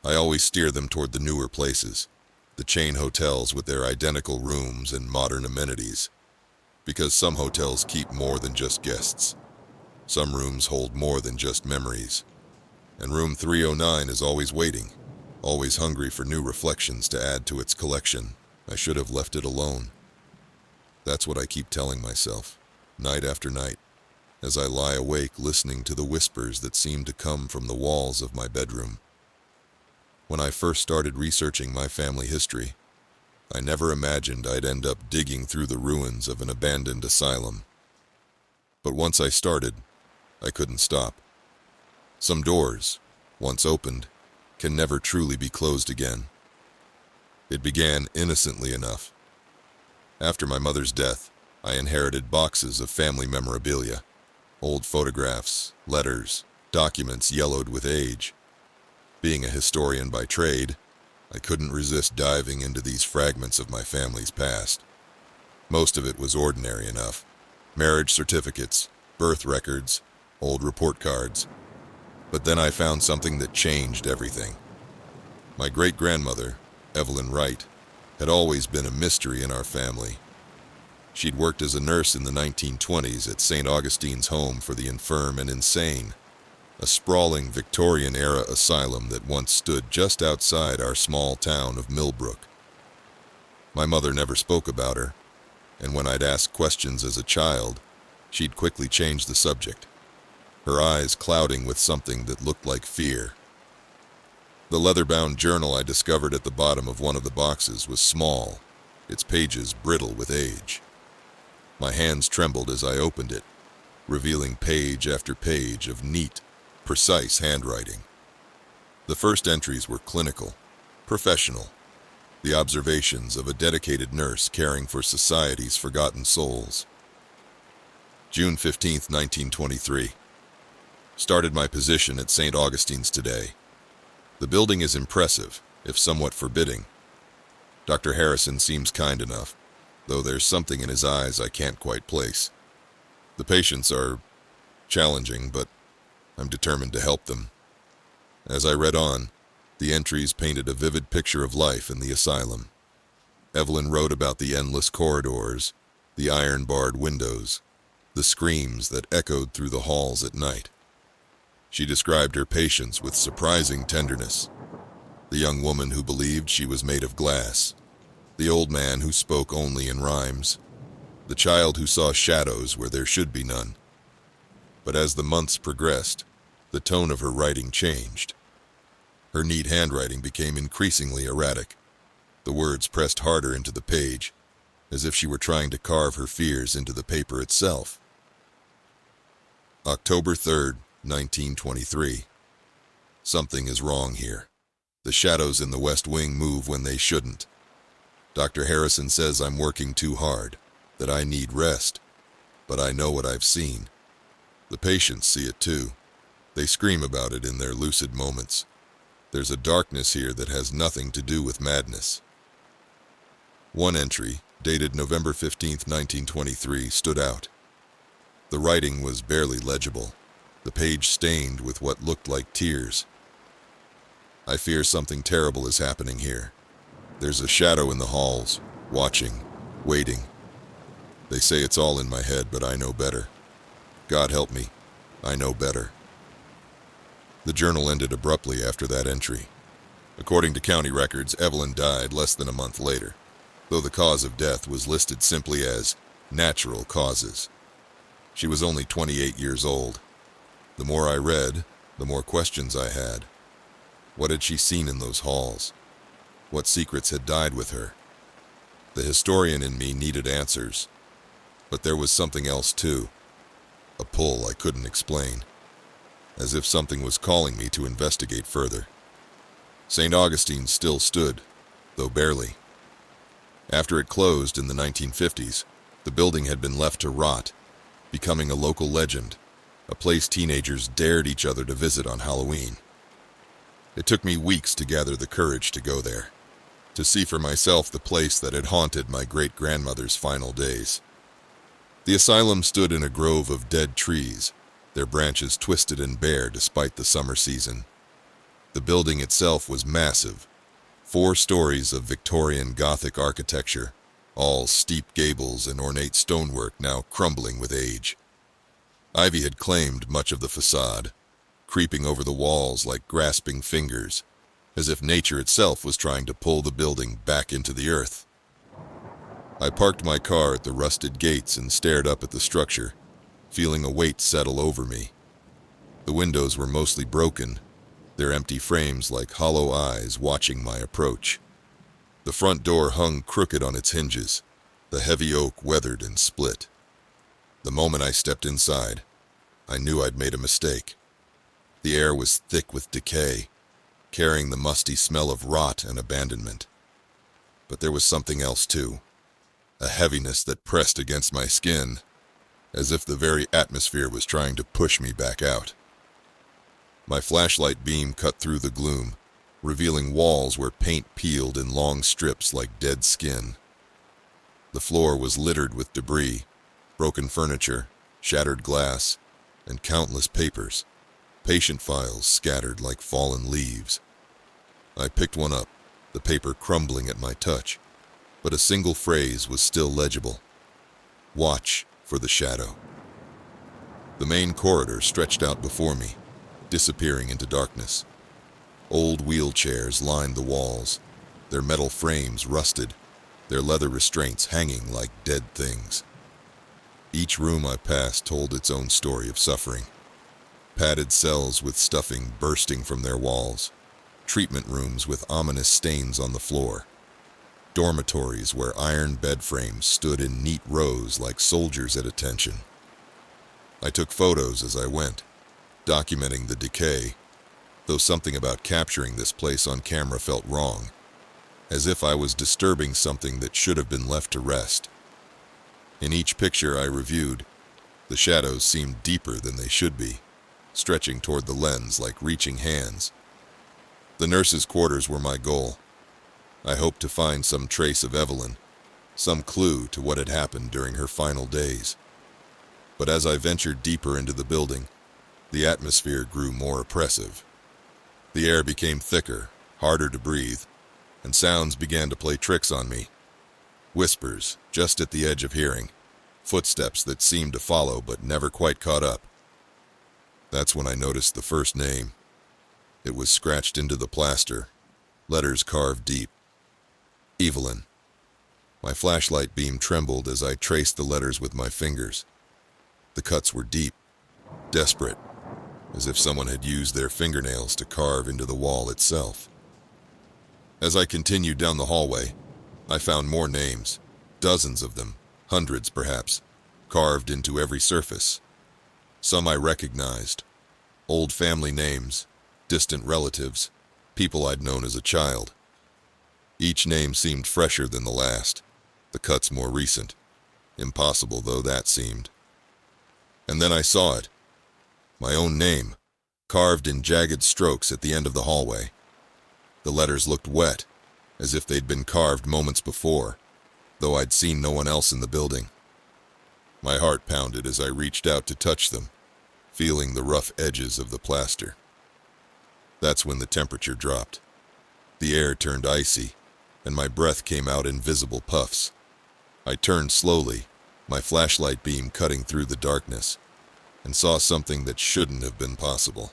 Speaker 1: I always steer them toward the newer places, the chain hotels with their identical rooms and modern amenities. Because some hotels keep more than just guests. Some rooms hold more than just memories. And room 309 is always waiting, always hungry for new reflections to add to its collection. I should have left it alone. That's what I keep telling myself, night after night, as I lie awake listening to the whispers that seem to come from the walls of my bedroom. When I first started researching my family history, I never imagined I'd end up digging through the ruins of an abandoned asylum. But once I started, I couldn't stop. Some doors, once opened, can never truly be closed again. It began innocently enough. After my mother's death, I inherited boxes of family memorabilia, old photographs, letters, documents yellowed with age. Being a historian by trade, I couldn't resist diving into these fragments of my family's past. Most of it was ordinary enough. Marriage certificates, birth records, old report cards. But then I found something that changed everything. My great-grandmother, Evelyn Wright, had always been a mystery in our family. She'd worked as a nurse in the 1920s at St. Augustine's Home for the Infirm and Insane, a sprawling Victorian-era asylum that once stood just outside our small town of Millbrook. My mother never spoke about her, and when I'd ask questions as a child, she'd quickly change the subject, her eyes clouding with something that looked like fear. The leather-bound journal I discovered at the bottom of one of the boxes was small, its pages brittle with age. My hands trembled as I opened it, revealing page after page of neat, precise handwriting. The first entries were clinical, professional, the observations of a dedicated nurse caring for society's forgotten souls. June 15, 1923. Started my position at St. Augustine's today. The building is impressive, if somewhat forbidding. Dr. Harrison seems kind enough, though there's something in his eyes I can't quite place. The patients are challenging, but I'm determined to help them. As I read on, the entries painted a vivid picture of life in the asylum. Evelyn wrote about the endless corridors, the iron-barred windows, the screams that echoed through the halls at night. She described her patients with surprising tenderness. The young woman who believed she was made of glass, the old man who spoke only in rhymes, the child who saw shadows where there should be none. But as the months progressed, the tone of her writing changed. Her neat handwriting became increasingly erratic. The words pressed harder into the page, as if she were trying to carve her fears into the paper itself. October 3rd, 1923. Something is wrong here. The shadows in the West Wing move when they shouldn't. Dr. Harrison says I'm working too hard, that I need rest. But I know what I've seen. The patients see it too. They scream about it in their lucid moments. There's a darkness here that has nothing to do with madness. One entry, dated November 15th, 1923, stood out. The writing was barely legible, the page stained with what looked like tears. I fear something terrible is happening here. There's a shadow in the halls, watching, waiting. They say it's all in my head, but I know better. God help me, I know better. The journal ended abruptly after that entry. According to county records, Evelyn died less than a month later, though the cause of death was listed simply as natural causes. She was only 28 years old. The more I read, the more questions I had. What had she seen in those halls? What secrets had died with her? The historian in me needed answers. But there was something else too. A pull I couldn't explain. As if something was calling me to investigate further. St. Augustine still stood, though barely. After it closed in the 1950s, the building had been left to rot, becoming a local legend, a place teenagers dared each other to visit on Halloween. It took me weeks to gather the courage to go there, to see for myself the place that had haunted my great-grandmother's final days. The asylum stood in a grove of dead trees, their branches twisted and bare despite the summer season. The building itself was massive, 4 stories of Victorian Gothic architecture, all steep gables and ornate stonework now crumbling with age. Ivy had claimed much of the facade, creeping over the walls like grasping fingers, as if nature itself was trying to pull the building back into the earth. I parked my car at the rusted gates and stared up at the structure, feeling a weight settle over me. The windows were mostly broken, their empty frames like hollow eyes watching my approach. The front door hung crooked on its hinges, the heavy oak weathered and split. The moment I stepped inside, I knew I'd made a mistake. The air was thick with decay, carrying the musty smell of rot and abandonment. But there was something else too, a heaviness that pressed against my skin, as if the very atmosphere was trying to push me back out. My flashlight beam cut through the gloom, revealing walls where paint peeled in long strips like dead skin. The floor was littered with debris, broken furniture, shattered glass, and countless papers, patient files scattered like fallen leaves. I picked one up, the paper crumbling at my touch, but a single phrase was still legible. Watch for the shadow. The main corridor stretched out before me, disappearing into darkness. Old wheelchairs lined the walls, their metal frames rusted, their leather restraints hanging like dead things. Each room I passed told its own story of suffering. Padded cells with stuffing bursting from their walls, treatment rooms with ominous stains on the floor, dormitories where iron bed frames stood in neat rows like soldiers at attention. I took photos as I went, documenting the decay, though something about capturing this place on camera felt wrong, as if I was disturbing something that should have been left to rest. In each picture I reviewed, the shadows seemed deeper than they should be, stretching toward the lens like reaching hands. The nurses' quarters were my goal. I hoped to find some trace of Evelyn, some clue to what had happened during her final days. But as I ventured deeper into the building, the atmosphere grew more oppressive. The air became thicker, harder to breathe, and sounds began to play tricks on me. Whispers, just at the edge of hearing, footsteps that seemed to follow but never quite caught up. That's when I noticed the first name. It was scratched into the plaster, letters carved deep. Evelyn. My flashlight beam trembled as I traced the letters with my fingers. The cuts were deep, desperate, as if someone had used their fingernails to carve into the wall itself. As I continued down the hallway, I found more names, dozens of them, hundreds perhaps, carved into every surface. Some I recognized, old family names, distant relatives, people I'd known as a child. Each name seemed fresher than the last, the cuts more recent, impossible though that seemed. And then I saw it, my own name, carved in jagged strokes at the end of the hallway. The letters looked wet, as if they'd been carved moments before, though I'd seen no one else in the building. My heart pounded as I reached out to touch them, feeling the rough edges of the plaster. That's when the temperature dropped. The air turned icy, and my breath came out in visible puffs. I turned slowly, my flashlight beam cutting through the darkness, and saw something that shouldn't have been possible.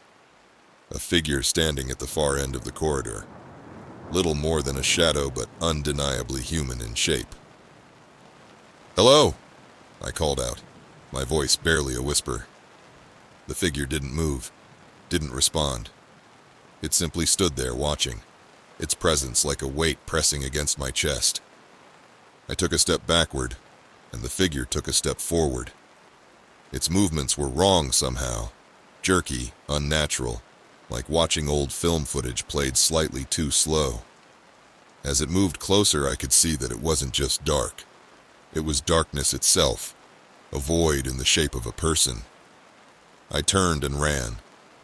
Speaker 1: A figure standing at the far end of the corridor. Little more than a shadow, but undeniably human in shape. "Hello!" I called out, my voice barely a whisper. The figure didn't move, didn't respond. It simply stood there watching, its presence like a weight pressing against my chest. I took a step backward, and the figure took a step forward. Its movements were wrong somehow, jerky, unnatural, like watching old film footage played slightly too slow. As it moved closer, I could see that it wasn't just dark. It was darkness itself, a void in the shape of a person. I turned and ran,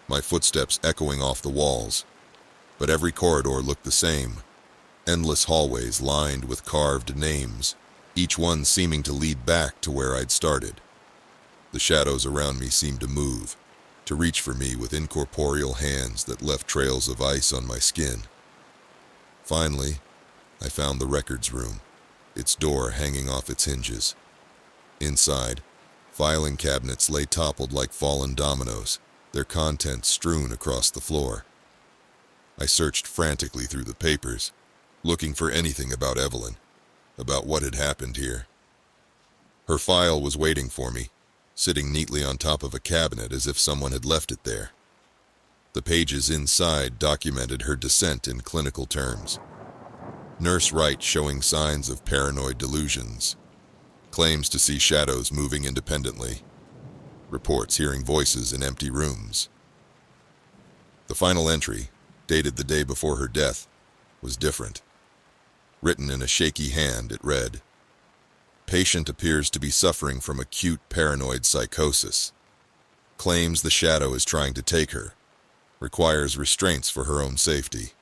Speaker 1: my footsteps echoing off the walls. But every corridor looked the same, endless hallways lined with carved names, each one seeming to lead back to where I'd started. The shadows around me seemed to move, to reach for me with incorporeal hands that left trails of ice on my skin. Finally, I found the records room, its door hanging off its hinges. Inside, filing cabinets lay toppled like fallen dominoes, their contents strewn across the floor. I searched frantically through the papers, looking for anything about Evelyn, about what had happened here. Her file was waiting for me, sitting neatly on top of a cabinet as if someone had left it there. The pages inside documented her descent in clinical terms. Nurse Wright showing signs of paranoid delusions. Claims to see shadows moving independently. Reports hearing voices in empty rooms. The final entry, dated the day before her death, was different. Written in a shaky hand, it read, "Patient appears to be suffering from acute paranoid psychosis. Claims the shadow is trying to take her. Requires restraints for her own safety.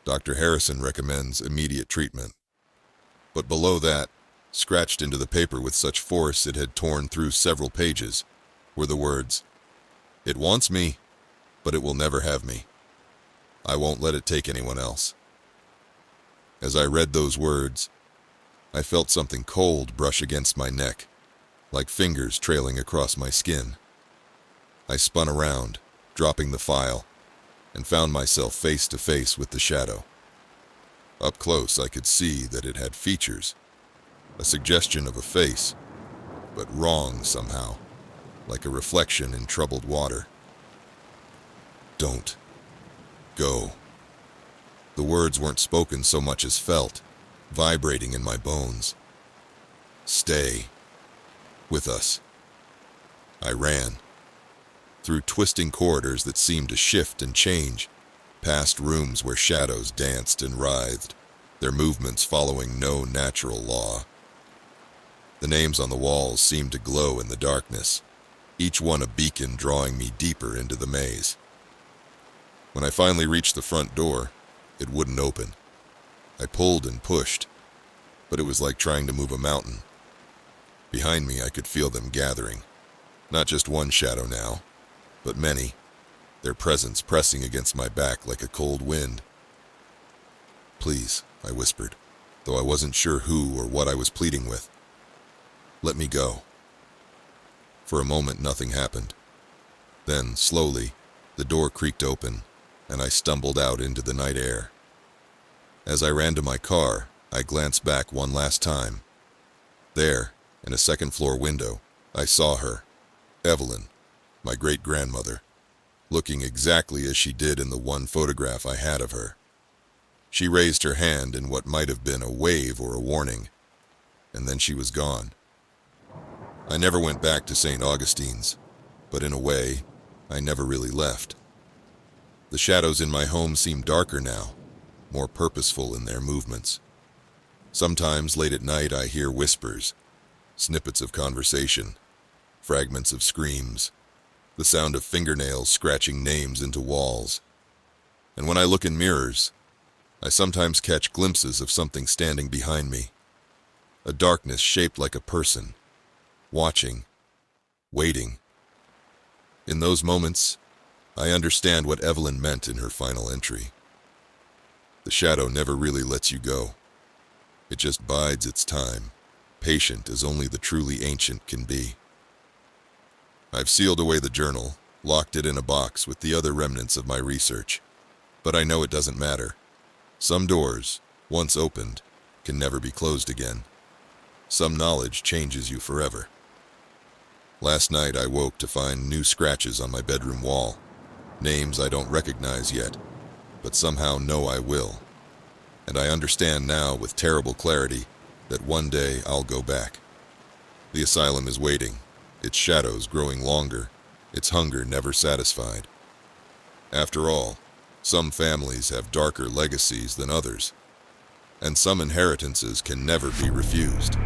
Speaker 1: Dr. Harrison recommends immediate treatment." But below that, scratched into the paper with such force it had torn through several pages, were the words, "It wants me, but it will never have me. I won't let it take anyone else." As I read those words, I felt something cold brush against my neck, like fingers trailing across my skin. I spun around, dropping the file, and found myself face to face with the shadow. Up close, I could see that it had features, a suggestion of a face, but wrong somehow, like a reflection in troubled water. "Don't go." The words weren't spoken so much as felt, vibrating in my bones. "Stay with us." I ran, through twisting corridors that seemed to shift and change, past rooms where shadows danced and writhed, their movements following no natural law. The names on the walls seemed to glow in the darkness, each one a beacon drawing me deeper into the maze. When I finally reached the front door, it wouldn't open. I pulled and pushed, but it was like trying to move a mountain. Behind me, I could feel them gathering. Not just one shadow now, but many, their presence pressing against my back like a cold wind. "Please," I whispered, though I wasn't sure who or what I was pleading with. "Let me go." For a moment, nothing happened. Then, slowly, the door creaked open, and I stumbled out into the night air. As I ran to my car, I glanced back one last time. There, in a second-floor window, I saw her, Evelyn, my great-grandmother, looking exactly as she did in the one photograph I had of her. She raised her hand in what might have been a wave or a warning, and then she was gone. I never went back to St. Augustine's, but in a way, I never really left. The shadows in my home seem darker now, more purposeful in their movements. Sometimes late at night I hear whispers, snippets of conversation, fragments of screams, the sound of fingernails scratching names into walls. And when I look in mirrors, I sometimes catch glimpses of something standing behind me, a darkness shaped like a person, watching, waiting. In those moments, I understand what Evelyn meant in her final entry. The shadow never really lets you go. It just bides its time, patient as only the truly ancient can be. I've sealed away the journal, locked it in a box with the other remnants of my research. But I know it doesn't matter. Some doors, once opened, can never be closed again. Some knowledge changes you forever. Last night I woke to find new scratches on my bedroom wall, names I don't recognize yet, but somehow know I will. And I understand now with terrible clarity that one day I'll go back. The asylum is waiting, its shadows growing longer, its hunger never satisfied. After all, some families have darker legacies than others, and some inheritances can never be refused.